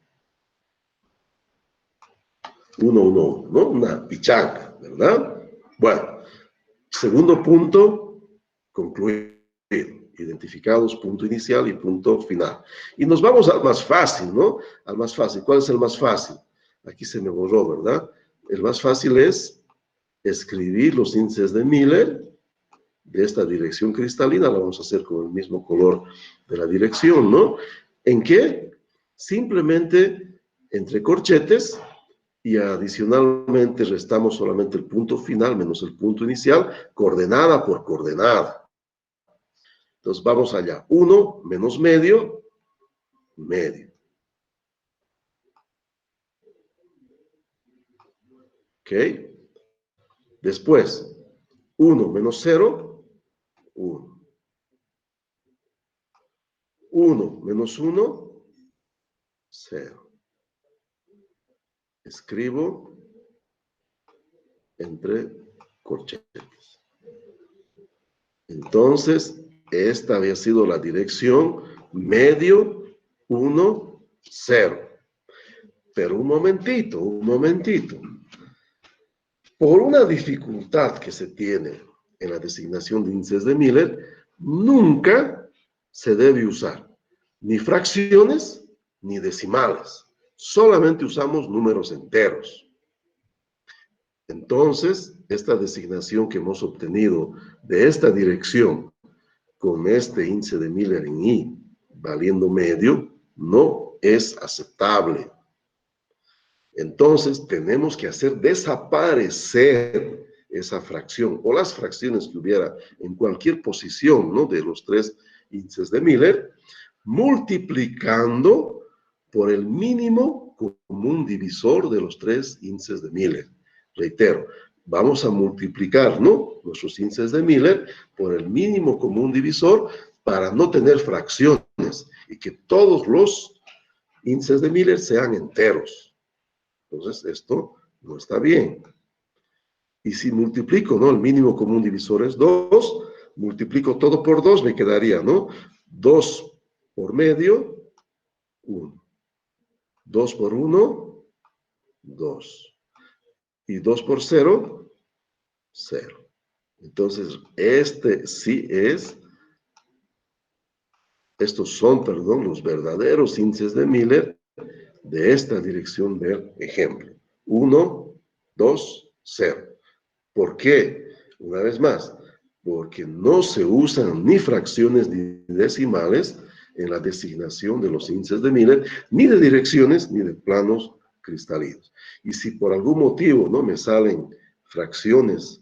1, 1, 1, ¿no? Una pichanga, ¿verdad? Bueno, segundo punto, concluido. Identificados punto inicial y punto final. Y nos vamos al más fácil, ¿no? Al más fácil. ¿Cuál es el más fácil? Aquí se me borró, ¿verdad? El más fácil es escribir los índices de Miller de esta dirección cristalina. La vamos a hacer con el mismo color de la dirección, ¿no? ¿En qué? Simplemente entre corchetes y adicionalmente restamos solamente el punto final menos el punto inicial, coordenada por coordenada. Entonces vamos allá. 1 menos medio, medio. ¿Ok? Después, 1 menos 0, 1. 1 menos 1, 0. Escribo entre corchetes. Entonces, esta había sido la dirección medio 1, 0. Pero un momentito. Por una dificultad que se tiene en la designación de índices de Miller, nunca se debe usar ni fracciones ni decimales. Solamente usamos números enteros. Entonces, esta designación que hemos obtenido de esta dirección con este índice de Miller en I valiendo medio, no es aceptable. Entonces, tenemos que hacer desaparecer esa fracción o las fracciones que hubiera en cualquier posición, ¿no?, de los tres índices de Miller, multiplicando por el mínimo común divisor de los tres índices de Miller. Reitero, vamos a multiplicar, ¿no?, nuestros índices de Miller por el mínimo común divisor para no tener fracciones y que todos los índices de Miller sean enteros. Entonces, esto no está bien. Y si multiplico, ¿no?, el mínimo común divisor es 2, multiplico todo por 2, me quedaría, ¿no?, 2 por medio, 1. 2 por 1, 2. Y 2 por 0, 0. Entonces, estos son, perdón, los verdaderos índices de Miller de esta dirección del ejemplo. 1, 2, 0. ¿Por qué? Una vez más, porque no se usan ni fracciones ni decimales en la designación de los índices de Miller, ni de direcciones, ni de planos cristalinos. Y si por algún motivo no me salen fracciones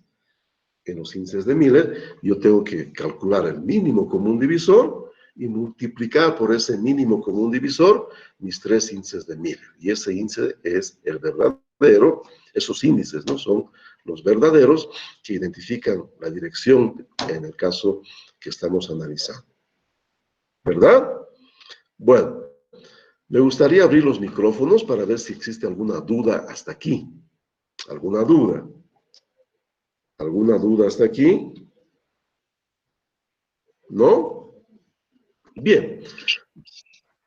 en los índices de Miller, yo tengo que calcular el mínimo común divisor y multiplicar por ese mínimo común divisor mis tres índices de Miller. Y ese índice es el verdadero, esos índices, ¿no?, son los verdaderos que identifican la dirección en el caso que estamos analizando. ¿Verdad? Bueno, me gustaría abrir los micrófonos para ver si existe alguna duda hasta aquí. ¿Alguna duda? ¿Alguna duda hasta aquí? ¿No? Bien.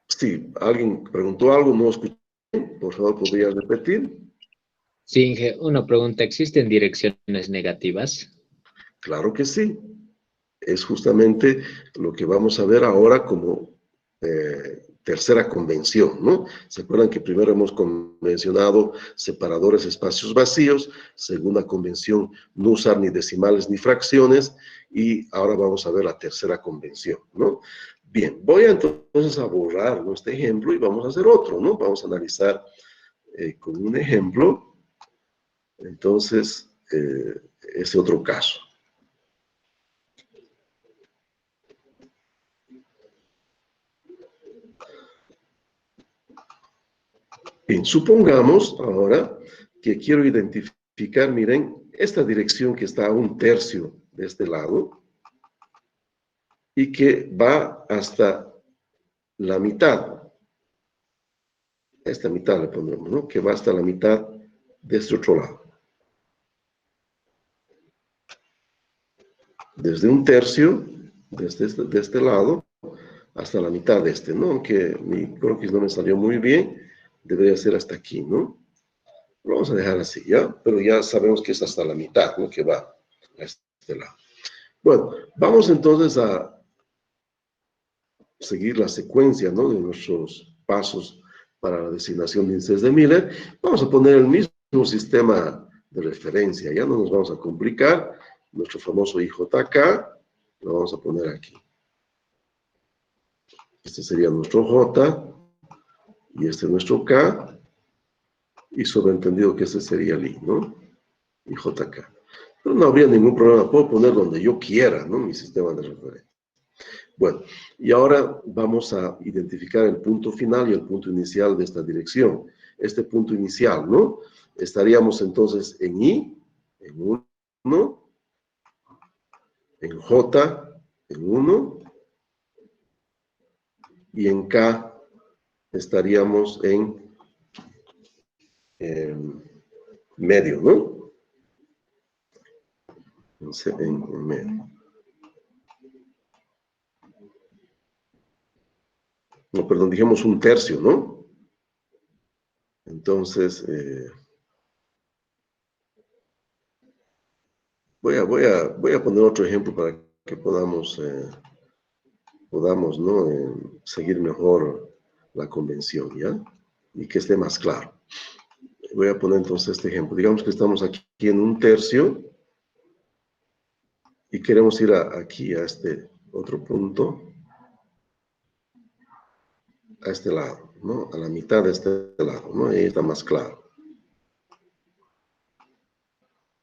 Si alguien preguntó algo, no escuché, por favor, ¿podría repetir? Sí, Inge, una pregunta, ¿existen direcciones negativas? Claro que sí. Es justamente lo que vamos a ver ahora como tercera convención, ¿no? ¿Se acuerdan que primero hemos convencionado separadores, espacios vacíos? Segunda convención, no usar ni decimales ni fracciones. Y ahora vamos a ver la tercera convención, ¿no? Bien, voy entonces a borrar este ejemplo y vamos a hacer otro, ¿no? Vamos a analizar con un ejemplo, entonces, ese otro caso. Bien, supongamos ahora que quiero identificar, miren, esta dirección que está a 1/3 de este lado y que va hasta la mitad. Esta mitad le pondremos, ¿no?, que va hasta la mitad de este otro lado. Desde 1/3 de este lado hasta la mitad de este, ¿no? Aunque mi croquis no me salió muy bien, debería ser hasta aquí, ¿no? Lo vamos a dejar así, ¿ya? Pero ya sabemos que es hasta la mitad, ¿no?, que va a este lado. Bueno, vamos entonces a seguir la secuencia, ¿no?, de nuestros pasos para la designación de índices de Miller. Vamos a poner el mismo sistema de referencia, ya no nos vamos a complicar. Nuestro famoso IJK lo vamos a poner aquí. Este sería nuestro J, y este es nuestro K, y sobreentendido que este sería el I, ¿no? IJK. Pero no habría ningún problema, puedo poner donde yo quiera, ¿no?, mi sistema de referencia. Bueno, y ahora vamos a identificar el punto final y el punto inicial de esta dirección. Este punto inicial, ¿no? Estaríamos entonces en I, en 1, en J, en 1, y en K estaríamos en medio, ¿no? En medio. No, perdón, dijimos 1/3, ¿no? Entonces, voy a poner otro ejemplo para que podamos, ¿no?, seguir mejor la convención, ¿ya? Y que esté más claro. Voy a poner entonces este ejemplo. Digamos que estamos aquí en 1/3 y queremos ir aquí a este otro punto, a este lado. ¿no? A la mitad de este lado, ¿no? Ahí está más claro.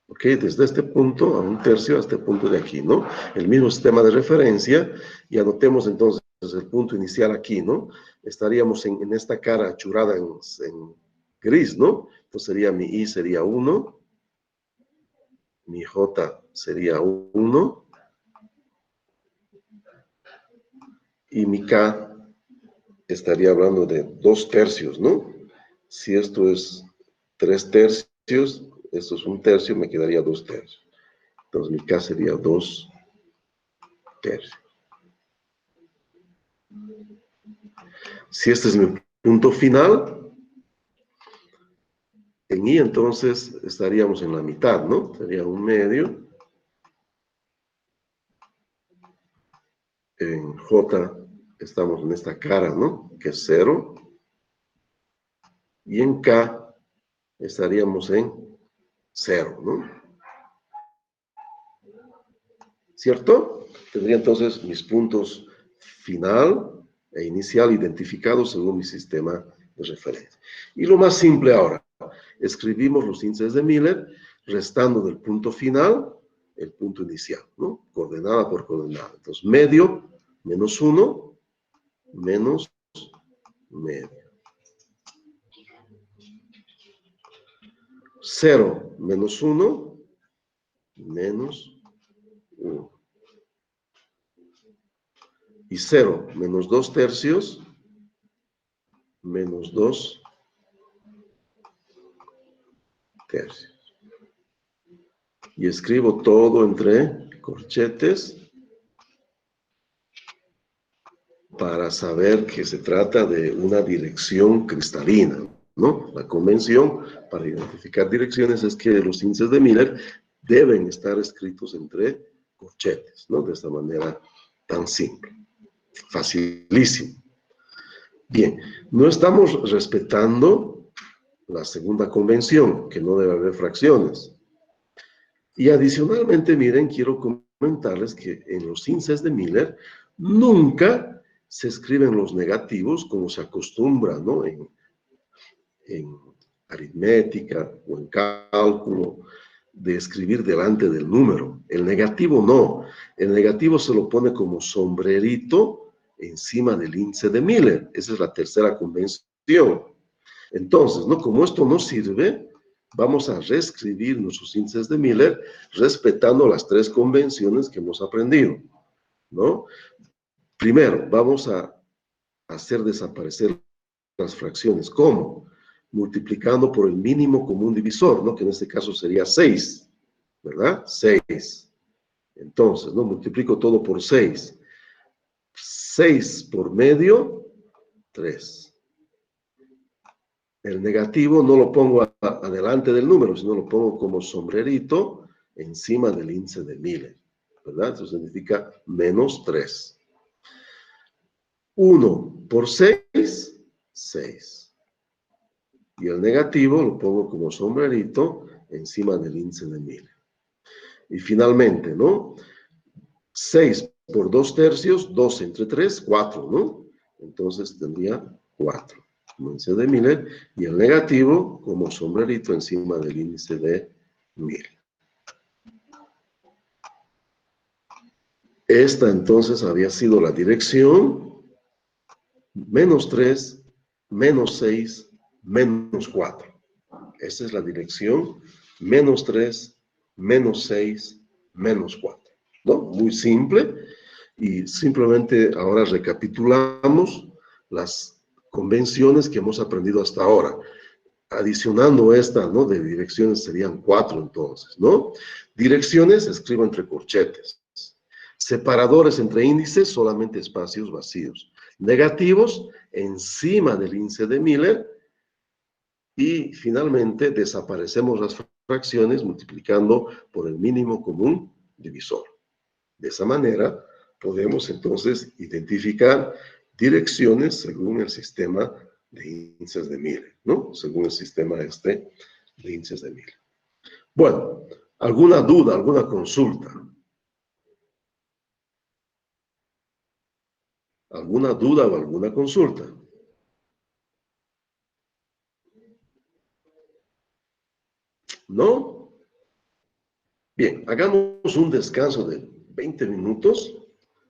¿Ok? Desde este punto a un tercio a este punto de aquí, ¿no? El mismo sistema de referencia, y anotemos entonces el punto inicial aquí, ¿no? Estaríamos en esta cara achurada en gris, ¿no? Entonces sería mi I sería 1, mi J sería 1, y mi K estaría hablando de 2 tercios, ¿no? Si esto es 3 tercios, esto es 1 tercio, me quedaría 2 tercios. Entonces mi K sería 2 tercios. Si este es mi punto final, en I entonces estaríamos en la mitad, ¿no? Sería 1/2. En J estamos en esta cara, ¿no? Que es 0. Y en K estaríamos en 0, ¿no? ¿Cierto? Tendría entonces mis puntos final e inicial identificados según mi sistema de referencia. Y lo más simple ahora, escribimos los índices de Miller, restando del punto final el punto inicial, ¿no? Coordenada por coordenada. Entonces, medio menos 1 menos medio. 0 menos 1 menos 1. Y 0 menos 2 tercios menos 2 tercios. Y escribo todo entre corchetes para saber que se trata de una dirección cristalina, ¿no? La convención para identificar direcciones es que los índices de Miller deben estar escritos entre corchetes, ¿no? De esta manera tan simple. Facilísimo. Bien, no estamos respetando la segunda convención, que no debe haber fracciones. Y adicionalmente, miren, quiero comentarles que en los índices de Miller nunca se escriben los negativos como se acostumbra, ¿no? En aritmética o en cálculo, de escribir delante del número. El negativo no. El negativo se lo pone como sombrerito encima del índice de Miller. Esa es la tercera convención. Entonces, ¿no? Como esto no sirve, vamos a reescribir nuestros índices de Miller respetando las 3 convenciones que hemos aprendido, ¿no? Primero, vamos a hacer desaparecer las fracciones. ¿Cómo? Multiplicando por el mínimo común divisor, ¿no? Que en este caso sería 6, ¿verdad? 6. Entonces, ¿no? Multiplico todo por 6. 6 por medio, 3. El negativo no lo pongo adelante del número, sino lo pongo como sombrerito encima del índice de Miller, ¿verdad? Eso significa menos 3. 1 por 6, 6. Y el negativo lo pongo como sombrerito encima del índice de Miller. Y finalmente, ¿no? 6 por 2 tercios, 2 entre 3, 4, ¿no? Entonces tendría 4. Índice de Miller, y el negativo como sombrerito encima del índice de Miller. Esta entonces había sido la dirección menos 3, menos 6, menos 4. Esta es la dirección menos 3, menos 6, menos 4. ¿No? Muy simple. Y simplemente ahora recapitulamos las convenciones que hemos aprendido hasta ahora. Adicionando esta, ¿no? De direcciones serían 4 entonces, ¿no? Direcciones escribo entre corchetes. Separadores entre índices, solamente espacios vacíos. Negativos, encima del índice de Miller. Y finalmente desaparecemos las fracciones multiplicando por el mínimo común divisor. De esa manera podemos entonces identificar direcciones según el sistema de índices de Miller, ¿no? Según el sistema de índices de Miller. Bueno, ¿alguna duda, alguna consulta? ¿Alguna duda o alguna consulta? ¿No? Bien, hagamos un descanso de 20 minutos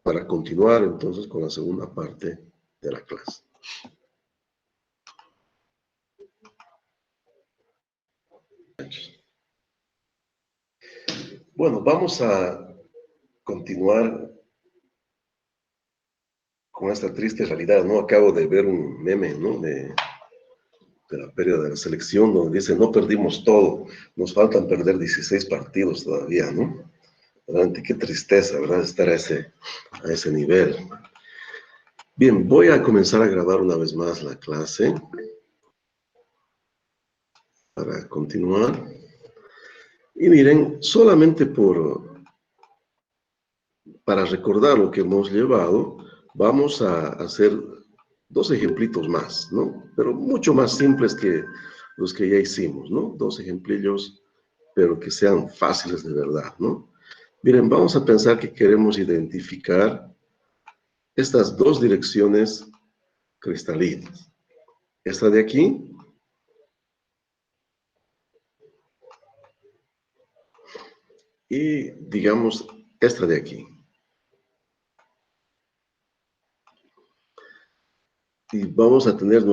para continuar entonces con la segunda parte de la clase. Bueno, vamos a continuar con esta triste realidad, ¿no? Acabo de ver un meme, ¿no? De la pérdida de la selección, donde dice, no perdimos todo, nos faltan perder 16 partidos todavía, ¿no? Realmente qué tristeza, ¿verdad? Estar a ese nivel. Bien, voy a comenzar a grabar una vez más la clase para continuar. Y miren, solamente para recordar lo que hemos llevado, vamos a hacer dos ejemplitos más, ¿no? Pero mucho más simples que los que ya hicimos, ¿no? Dos ejemplillos, pero que sean fáciles de verdad, ¿no? Miren, vamos a pensar que queremos identificar estas dos direcciones cristalinas. Esta de aquí y, digamos, esta de aquí. Y vamos a tener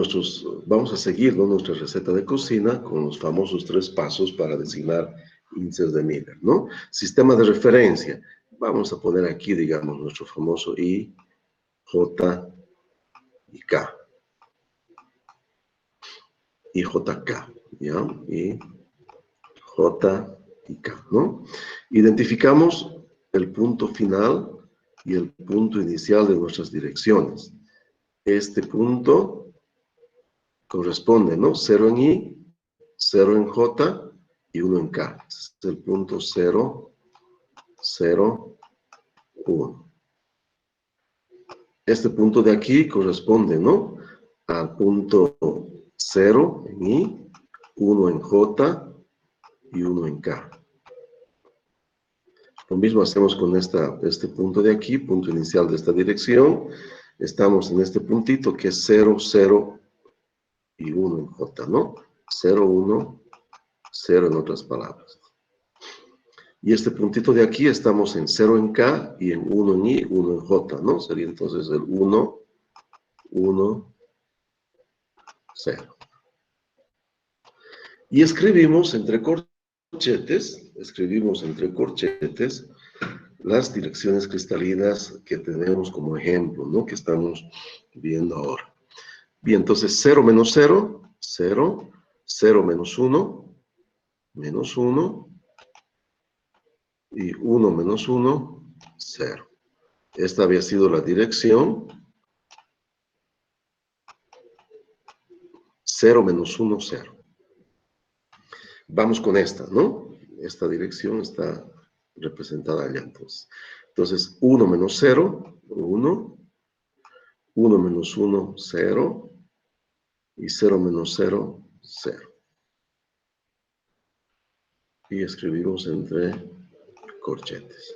vamos a seguir, ¿no?, nuestra receta de cocina con los famosos 3 pasos para designar índices de Miller, ¿no? Sistema de referencia. Vamos a poner aquí, digamos, nuestro famoso I, J y K. I, J, K, ¿ya? I, J y K, ¿no? Identificamos el punto final y el punto inicial de nuestras direcciones. Este punto corresponde, ¿no? 0 en I, 0 en J y 1 en K. Este es el punto 0, 0, 1. Este punto de aquí corresponde, ¿no?, al punto 0 en I, 1 en J y 1 en K. Lo mismo hacemos con este punto de aquí, punto inicial de esta dirección. Estamos en este puntito que es 0, 0 y 1 en J, ¿no? 0, 1, 0 en otras palabras. Y este puntito de aquí estamos en 0 en K y en 1 en I, 1 en J, ¿no? Sería entonces el 1, 1, 0. Y escribimos entre corchetes las direcciones cristalinas que tenemos como ejemplo, ¿no?, que estamos viendo ahora. Bien, entonces 0 menos 0, 0, 0 menos 1, menos 1, y 1 menos 1, 0. Esta había sido la dirección 0 menos 1, 0. Vamos con esta, ¿no? Esta dirección está representada allá, entonces. Entonces, 1 menos 0, 1. 1 menos 1, 0. Y 0 menos 0, 0. Y escribimos entre corchetes.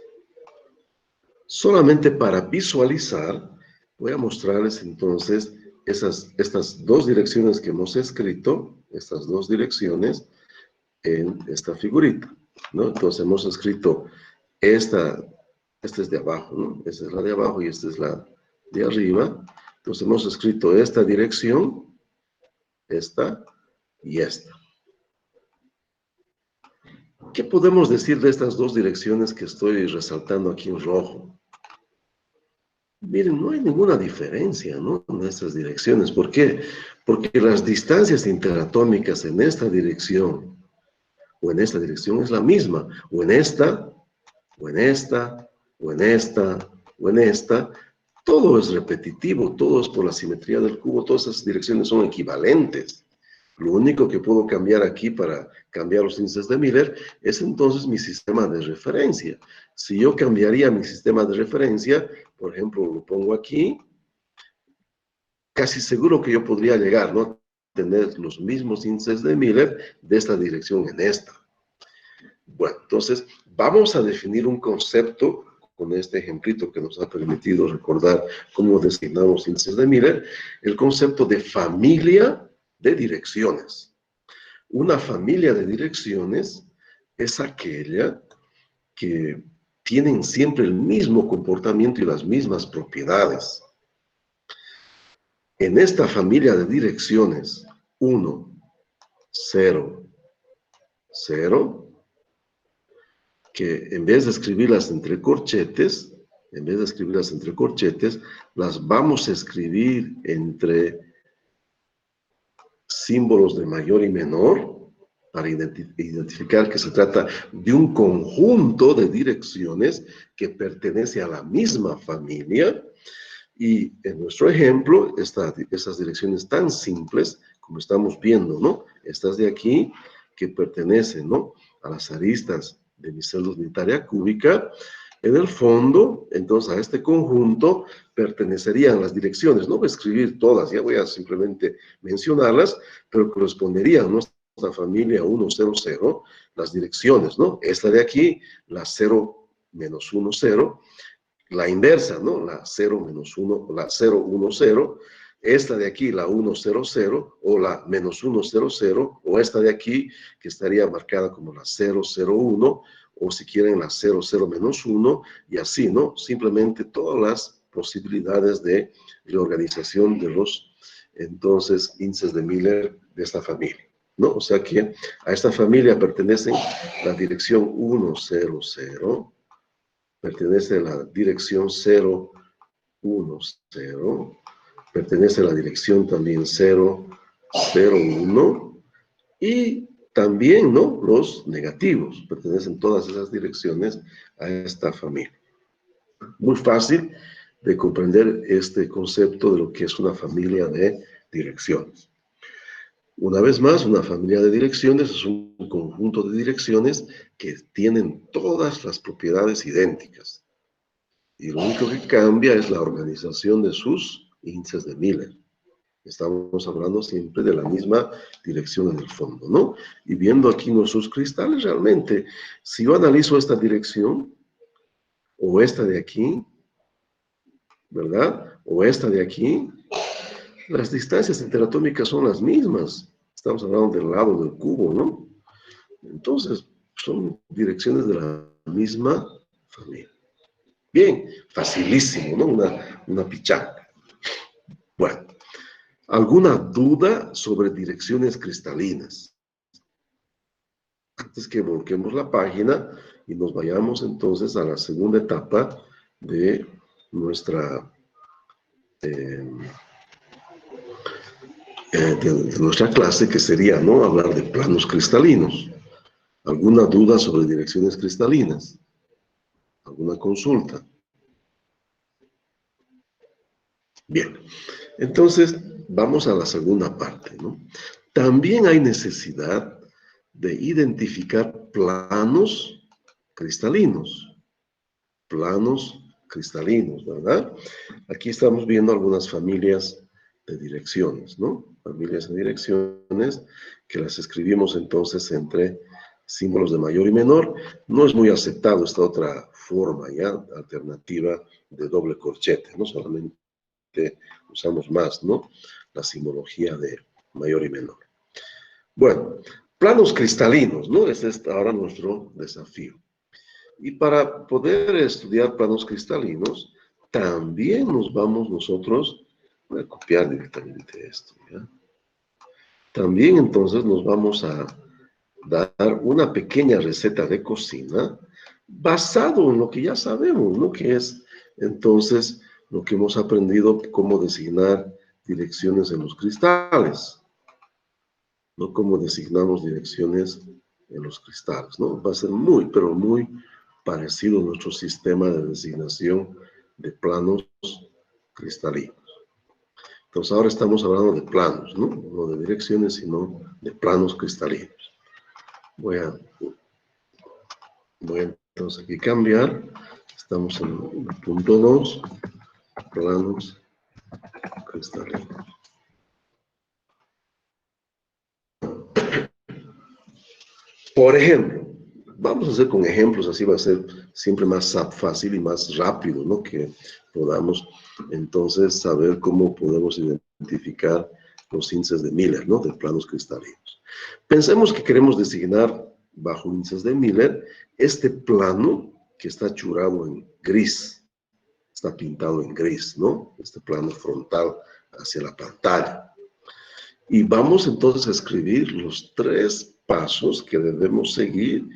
Solamente para visualizar, voy a mostrarles entonces estas dos direcciones que hemos escrito, estas dos direcciones, en esta figurita, ¿no? Entonces hemos escrito esta es de abajo, ¿no? Esta es la de abajo y esta es la de arriba. Entonces hemos escrito esta dirección, esta y esta. ¿Qué podemos decir de estas dos direcciones que estoy resaltando aquí en rojo? Miren, no hay ninguna diferencia, ¿no?, en estas direcciones. ¿Por qué? Porque las distancias interatómicas en esta dirección o en esta dirección es la misma, o en esta, o en esta, o en esta, o en esta. Todo es repetitivo, todo es por la simetría del cubo, todas esas direcciones son equivalentes. Lo único que puedo cambiar aquí para cambiar los índices de Miller es entonces mi sistema de referencia. Si yo cambiaría mi sistema de referencia, por ejemplo, lo pongo aquí, casi seguro que yo podría llegar, ¿no?, a tener los mismos índices de Miller de esta dirección en esta. Bueno, entonces vamos a definir un concepto con este ejemplito que nos ha permitido recordar cómo designamos índices de Miller, el concepto de familia de direcciones. Una familia de direcciones es aquella que tienen siempre el mismo comportamiento y las mismas propiedades. En esta familia de direcciones 1, 0, 0, que en vez de escribirlas entre corchetes, las vamos a escribir entre símbolos de mayor y menor, para identificar que se trata de un conjunto de direcciones que pertenece a la misma familia. Y en nuestro ejemplo, esas direcciones tan simples, como estamos viendo, ¿no? Estas de aquí, que pertenecen, ¿no?, a las aristas de mi celda unitaria cúbica, en el fondo, entonces, a este conjunto pertenecerían las direcciones. No voy a escribir todas, ya voy a simplemente mencionarlas, pero corresponderían a nuestra familia 1, 0, 0, las direcciones, ¿no? Esta de aquí, la 0, menos 1, 0, la inversa, ¿no? La 0, menos 1, la 0, 1, 0, esta de aquí, la 1, 0, 0, o la menos 1, 0, 0, o esta de aquí, que estaría marcada como la 0, 0, 1, o si quieren la 0, 0, menos 1, y así, ¿no? Simplemente todas las posibilidades de reorganización de los, entonces, índices de Miller de esta familia, ¿no? O sea que a esta familia pertenecen la dirección 1, 0, 0, pertenece a la dirección 0, 1, 0, pertenece a la dirección también 0, 0, 1, y también, ¿no?, los negativos, pertenecen todas esas direcciones a esta familia. Muy fácil de comprender este concepto de lo que es una familia de direcciones. Una vez más, una familia de direcciones es un conjunto de direcciones que tienen todas las propiedades idénticas. Y lo único que cambia es la organización de sus índices de Miller. Estamos hablando siempre de la misma dirección en el fondo, ¿no? Y viendo aquí nuestros cristales, realmente, si yo analizo esta dirección, o esta de aquí, ¿verdad?, o esta de aquí, las distancias interatómicas son las mismas. Estamos hablando del lado del cubo, ¿no? Entonces, son direcciones de la misma familia. Bien, facilísimo, ¿no? Una pichanga. Bueno, ¿alguna duda sobre direcciones cristalinas? Antes que volquemos la página y nos vayamos entonces a la segunda etapa de nuestra clase, que sería, ¿no?, hablar de planos cristalinos. ¿Alguna duda sobre direcciones cristalinas? ¿Alguna consulta? Bien, entonces vamos a la segunda parte, ¿no? También hay necesidad de identificar planos cristalinos. Planos cristalinos, ¿verdad? Aquí estamos viendo algunas familias de direcciones, ¿no? Familias de direcciones que las escribimos entonces entre símbolos de mayor y menor. No es muy aceptado esta otra forma, ¿ya?, alternativa de doble corchete, ¿no? Solamente usamos más, ¿no?, la simbología de mayor y menor. Bueno, planos cristalinos, ¿no? Ese es ahora nuestro desafío. Y para poder estudiar planos cristalinos, también nos vamos nosotros, voy a copiar directamente esto, ¿ya? También entonces nos vamos a dar una pequeña receta de cocina basado en lo que ya sabemos, ¿no?, que es entonces lo que hemos aprendido, cómo designar direcciones en los cristales, ¿no? Cómo designamos direcciones en los cristales, ¿no? Va a ser muy, pero muy parecido a nuestro sistema de designación de planos cristalinos. Entonces ahora estamos hablando de planos, ¿no? No de direcciones, sino de planos cristalinos. Voy a entonces aquí cambiar. Estamos en el punto 2, planos cristalinos. Por ejemplo, vamos a hacer con ejemplos, así va a ser siempre más fácil y más rápido, ¿no?, que podamos entonces saber cómo podemos identificar los índices de Miller, ¿no? De planos cristalinos. Pensemos que queremos designar bajo índices de Miller este plano que está churado en gris, está pintado en gris, ¿no? Este plano frontal hacia la pantalla. Y vamos entonces a escribir los 3 pasos que debemos seguir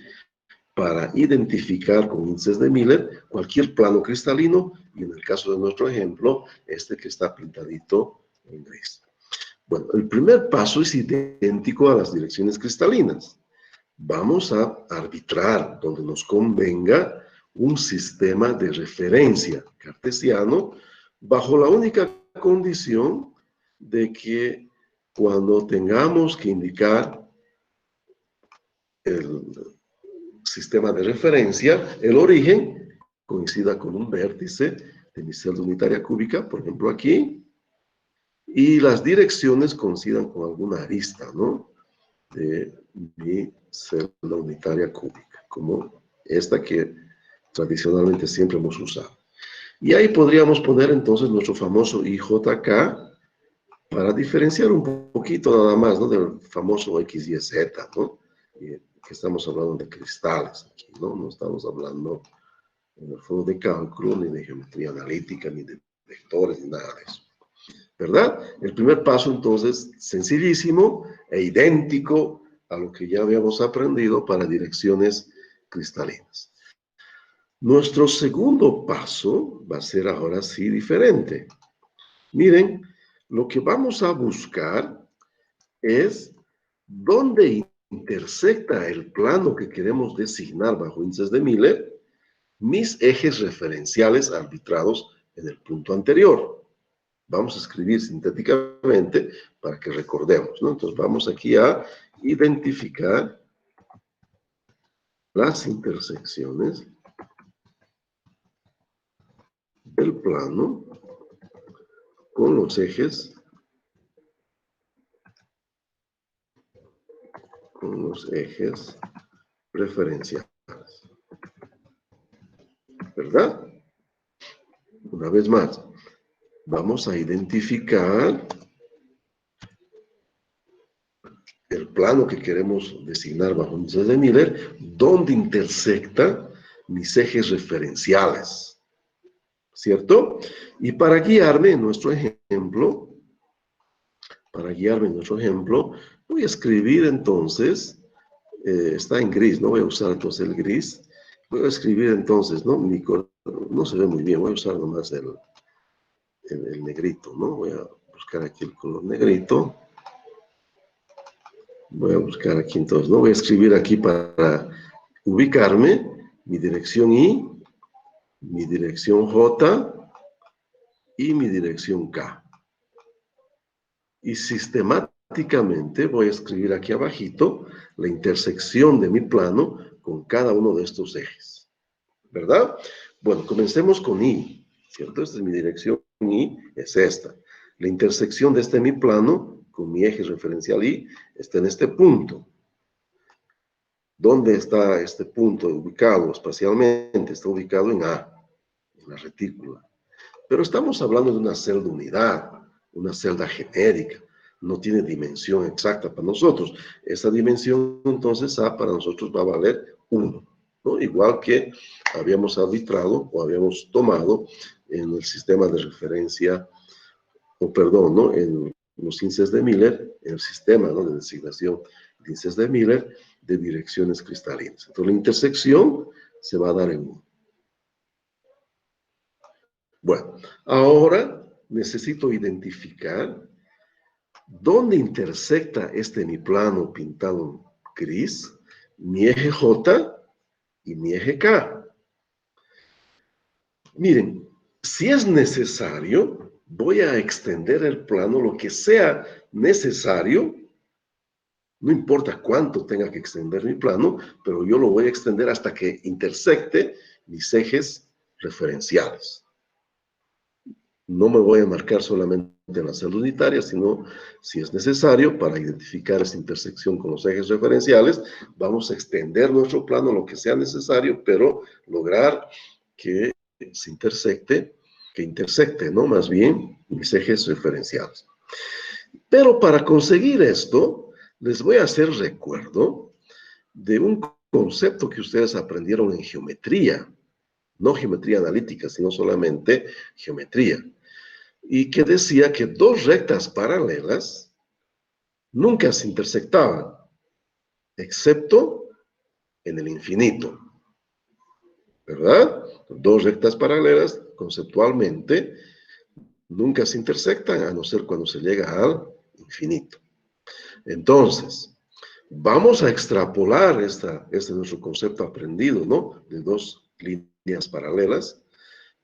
para identificar con índices de Miller cualquier plano cristalino, y en el caso de nuestro ejemplo, este que está pintadito en gris. Bueno, el primer paso es idéntico a las direcciones cristalinas. Vamos a arbitrar donde nos convenga un sistema de referencia cartesiano bajo la única condición de que cuando tengamos que indicar el sistema de referencia, el origen coincida con un vértice de mi celda unitaria cúbica, por ejemplo aquí, y las direcciones coincidan con alguna arista, ¿no? De mi celda unitaria cúbica, como esta que tradicionalmente siempre hemos usado. Y ahí podríamos poner entonces nuestro famoso IJK para diferenciar un poquito nada más, ¿no? Del famoso XYZ, ¿no? Que estamos hablando de cristales aquí, ¿no? No estamos hablando en el fondo de cálculo, ni de geometría analítica, ni de vectores, ni nada de eso. ¿Verdad? El primer paso, entonces, sencillísimo e idéntico a lo que ya habíamos aprendido para direcciones cristalinas. Nuestro segundo paso va a ser ahora sí diferente. Miren, lo que vamos a buscar es dónde intersecta el plano que queremos designar bajo índices de Miller mis ejes referenciales arbitrados en el punto anterior. Vamos a escribir sintéticamente para que recordemos, ¿no? Entonces vamos aquí a identificar las intersecciones del plano con los ejes referenciales. ¿Verdad? Una vez más, vamos a identificar el plano que queremos designar bajo índices de Miller, donde intersecta mis ejes referenciales, ¿cierto? Y para guiarme en nuestro ejemplo, voy a escribir entonces, está en gris, no voy a usar entonces el gris, voy a escribir entonces, ¿no? No se ve muy bien, voy a usar nomás el negrito, ¿no? Voy a buscar aquí el color negrito. Voy a buscar aquí entonces, ¿no? Voy a escribir aquí para ubicarme mi dirección I, mi dirección J y mi dirección K. Y sistemáticamente voy a escribir aquí abajito la intersección de mi plano con cada uno de estos ejes. ¿Verdad? Bueno, comencemos con I, ¿cierto? Esta es mi dirección I, es esta. La intersección de mi plano con mi eje referencial I está en este punto. ¿Dónde está este punto ubicado espacialmente? Está ubicado en A, en la retícula. Pero estamos hablando de una celda unidad, una celda genérica. No tiene dimensión exacta para nosotros. Esa dimensión, entonces, A para nosotros va a valer 1, ¿no? Igual que habíamos arbitrado o habíamos tomado en el sistema de referencia, ¿no? En los índices de Miller, en el sistema, ¿no? De designación de índices de Miller, de direcciones cristalinas. Entonces, la intersección se va a dar en 1. Bueno, ahora necesito identificar dónde intersecta mi plano pintado gris, mi eje J y mi eje K. Miren, si es necesario, voy a extender el plano lo que sea necesario. No importa cuánto tenga que extender mi plano, pero yo lo voy a extender hasta que intersecte mis ejes referenciales. No me voy a marcar solamente en la celda unitaria, sino, si es necesario, para identificar esa intersección con los ejes referenciales, vamos a extender nuestro plano lo que sea necesario, pero lograr que se intersecte, ¿no? Más bien, mis ejes referenciales. Pero para conseguir esto, les voy a hacer recuerdo de un concepto que ustedes aprendieron en geometría, no geometría analítica, sino solamente geometría, y que decía que dos rectas paralelas nunca se intersectaban, excepto en el infinito, ¿verdad? Dos rectas paralelas, conceptualmente, nunca se intersectan, a no ser cuando se llega al infinito. Entonces, vamos a extrapolar este es nuestro concepto aprendido, ¿no? De dos líneas paralelas,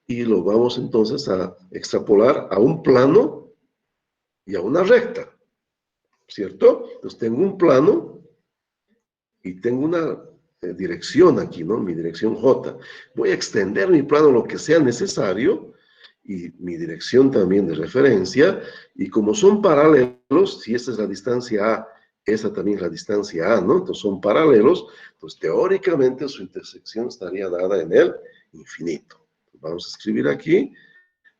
y lo vamos entonces a extrapolar a un plano y a una recta, ¿cierto? Entonces tengo un plano y tengo una dirección aquí, ¿no? Mi dirección J. Voy a extender mi plano lo que sea necesario y mi dirección también de referencia, y como son paralelos, si esta es la distancia A, esta también es la distancia A, ¿no? Entonces son paralelos, pues teóricamente su intersección estaría dada en el infinito. Vamos a escribir aquí,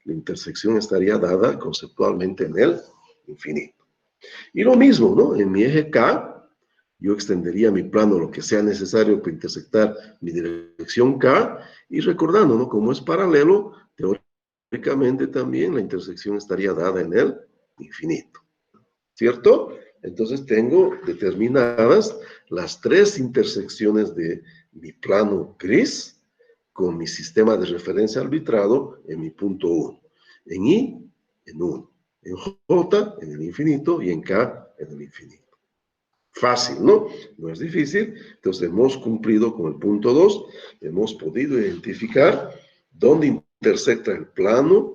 la intersección estaría dada conceptualmente en el infinito. Y lo mismo, ¿no? En mi eje K, yo extendería mi plano lo que sea necesario para intersectar mi dirección K, y recordando, ¿no? Como es paralelo, teóricamente también la intersección estaría dada en el infinito, ¿cierto? Entonces tengo determinadas las tres intersecciones de mi plano gris con mi sistema de referencia arbitrado en mi punto 1. En I, en 1. En J, en el infinito, y en K, en el infinito. Fácil, ¿no? No es difícil. Entonces hemos cumplido con el punto 2. Hemos podido identificar dónde intersecta el plano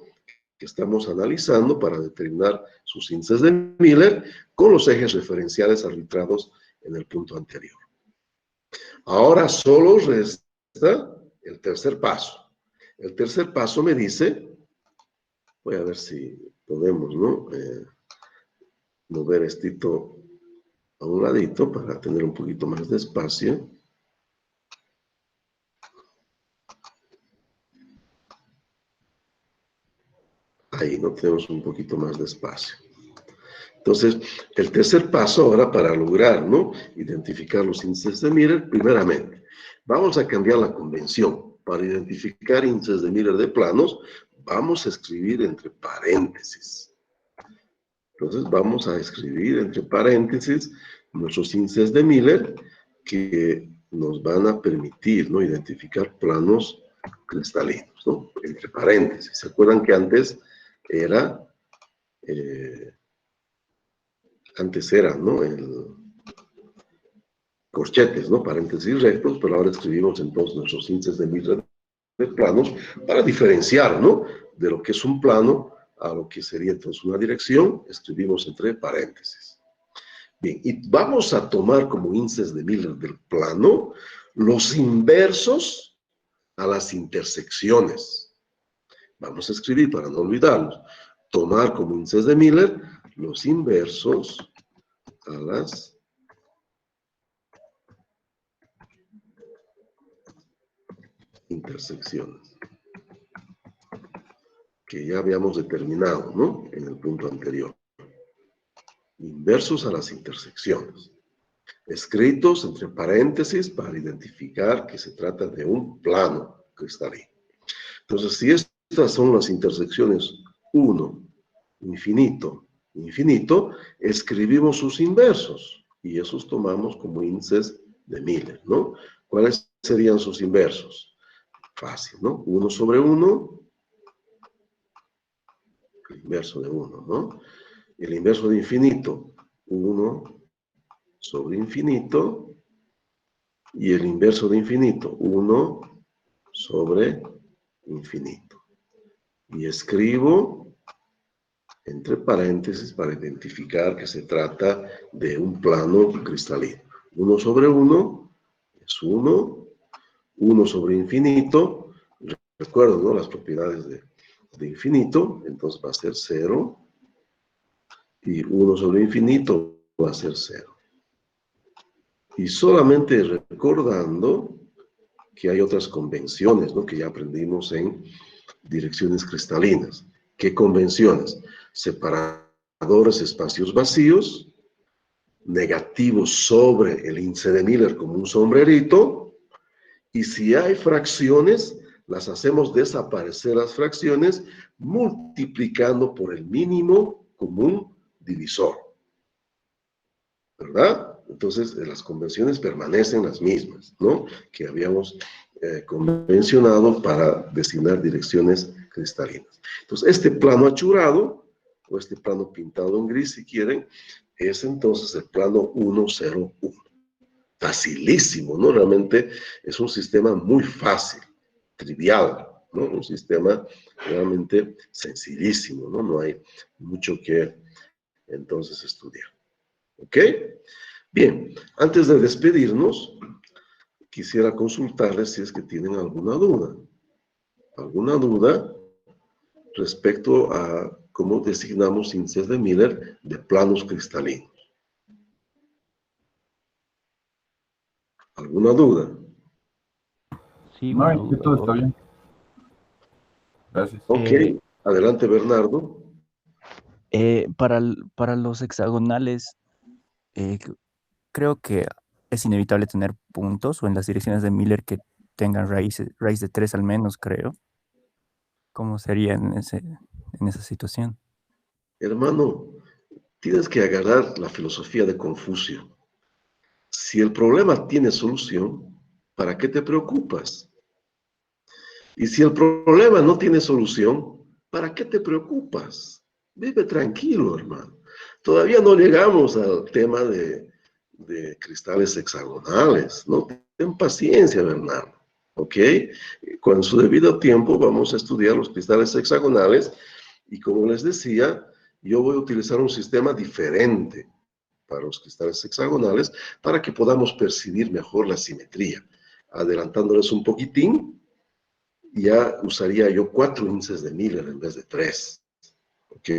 que estamos analizando para determinar sus índices de Miller con los ejes referenciales arbitrados en el punto anterior. Ahora solo resta el tercer paso. El tercer paso me dice, voy a ver si podemos, ¿no? Mover esto a un ladito para tener un poquito más de espacio. Ahí no tenemos un poquito más de espacio. Entonces, el tercer paso ahora para lograr, ¿no? Identificar los índices de Miller, primeramente, vamos a cambiar la convención. Para identificar índices de Miller de planos, vamos a escribir entre paréntesis. Entonces, vamos a escribir entre paréntesis nuestros índices de Miller que nos van a permitir, ¿no? Identificar planos cristalinos, ¿no? Entre paréntesis. ¿Se acuerdan que antes era... ¿no? Corchetes, ¿no? Paréntesis rectos, pero ahora escribimos entonces nuestros índices de Miller de planos para diferenciar, ¿no? De lo que es un plano a lo que sería entonces una dirección, escribimos entre paréntesis. Bien, y vamos a tomar como índices de Miller del plano los inversos a las intersecciones. Vamos a escribir para no olvidarlos. Tomar como índices de Miller los inversos a las intersecciones que ya habíamos determinado, ¿no? En el punto anterior. Inversos a las intersecciones. Escritos entre paréntesis para identificar que se trata de un plano cristalino. Entonces, si estas son las intersecciones 1, infinito, infinito, escribimos sus inversos y esos tomamos como índices de Miller, ¿no? ¿Cuáles serían sus inversos? Fácil, ¿no? 1 sobre 1, el inverso de 1, ¿no? El inverso de infinito, 1 sobre infinito, y el inverso de infinito, 1 sobre infinito. Y escribo entre paréntesis para identificar que se trata de un plano cristalino. 1 sobre 1 es 1, 1 sobre infinito, recuerdo, ¿no? Las propiedades de infinito, entonces va a ser 0, y 1 sobre infinito va a ser 0. Y solamente recordando que hay otras convenciones, ¿no? Que ya aprendimos en direcciones cristalinas. ¿Qué convenciones? Separar generadores de espacios vacíos, negativos sobre el índice de Miller como un sombrerito, y si hay fracciones, las hacemos desaparecer las fracciones multiplicando por el mínimo común divisor, ¿verdad? Entonces, las convenciones permanecen las mismas, ¿no? Que habíamos convencionado para designar direcciones cristalinas. Entonces, este plano achurado, o este plano pintado en gris, si quieren, es entonces el plano 101. Facilísimo, ¿no? Realmente es un sistema muy fácil, trivial, ¿no? Un sistema realmente sencillísimo, ¿no? No hay mucho que entonces estudiar. ¿Ok? Bien, antes de despedirnos, quisiera consultarles si es que tienen alguna duda respecto a cómo designamos índices de Miller de planos cristalinos. ¿Alguna duda? Sí, No, una todo está duda. bien. Gracias. Ok, adelante Bernardo. Para los hexagonales, creo que es inevitable tener puntos o en las direcciones de Miller que tengan raíz de 3 al menos, creo. ¿Cómo sería en esa situación? Hermano, tienes que agarrar la filosofía de Confucio. Si el problema tiene solución, ¿para qué te preocupas? Y si el problema no tiene solución, ¿para qué te preocupas? Vive tranquilo, hermano. Todavía no llegamos al tema de cristales hexagonales, ¿no? Ten paciencia, Bernardo, ¿ok? Con su debido tiempo vamos a estudiar los cristales hexagonales y como les decía, yo voy a utilizar un sistema diferente para los cristales hexagonales para que podamos percibir mejor la simetría. Adelantándoles un poquitín, ya usaría yo 4 índices de Miller en vez de 3. ¿Ok?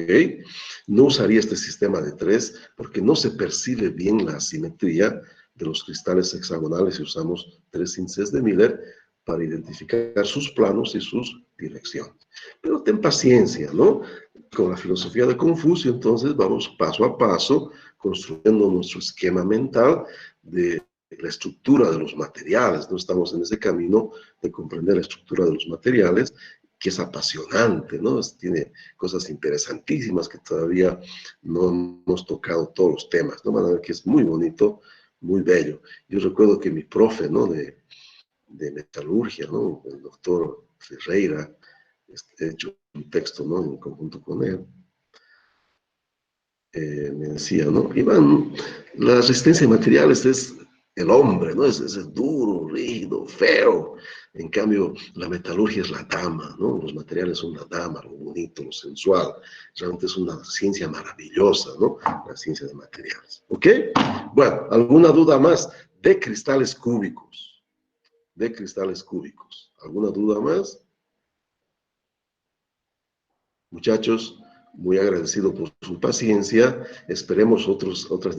No usaría este sistema de 3 porque no se percibe bien la simetría de los cristales hexagonales si usamos 3 índices de Miller para identificar sus planos y sus direcciones. Pero ten paciencia, ¿no? Con la filosofía de Confucio, entonces vamos paso a paso construyendo nuestro esquema mental de la estructura de los materiales, ¿no? Estamos en ese camino de comprender la estructura de los materiales, que es apasionante, ¿no? Tiene cosas interesantísimas que todavía no hemos tocado todos los temas, ¿no? Van a ver que es muy bonito, muy bello. Yo recuerdo que mi profe, ¿no? De metalurgia, ¿no? El doctor Ferreira, he hecho un texto, ¿no? En conjunto con él. Me decía, ¿no? Iván, la resistencia de materiales es el hombre, ¿no? Es duro, rígido, feo. En cambio, la metalurgia es la dama, ¿no? Los materiales son la dama, lo bonito, lo sensual. Realmente es una ciencia maravillosa, ¿no? La ciencia de materiales. ¿Ok? Bueno, ¿alguna duda más? De cristales cúbicos. De cristales cúbicos. ¿Alguna duda más? Muchachos, muy agradecido por su paciencia. Esperemos otras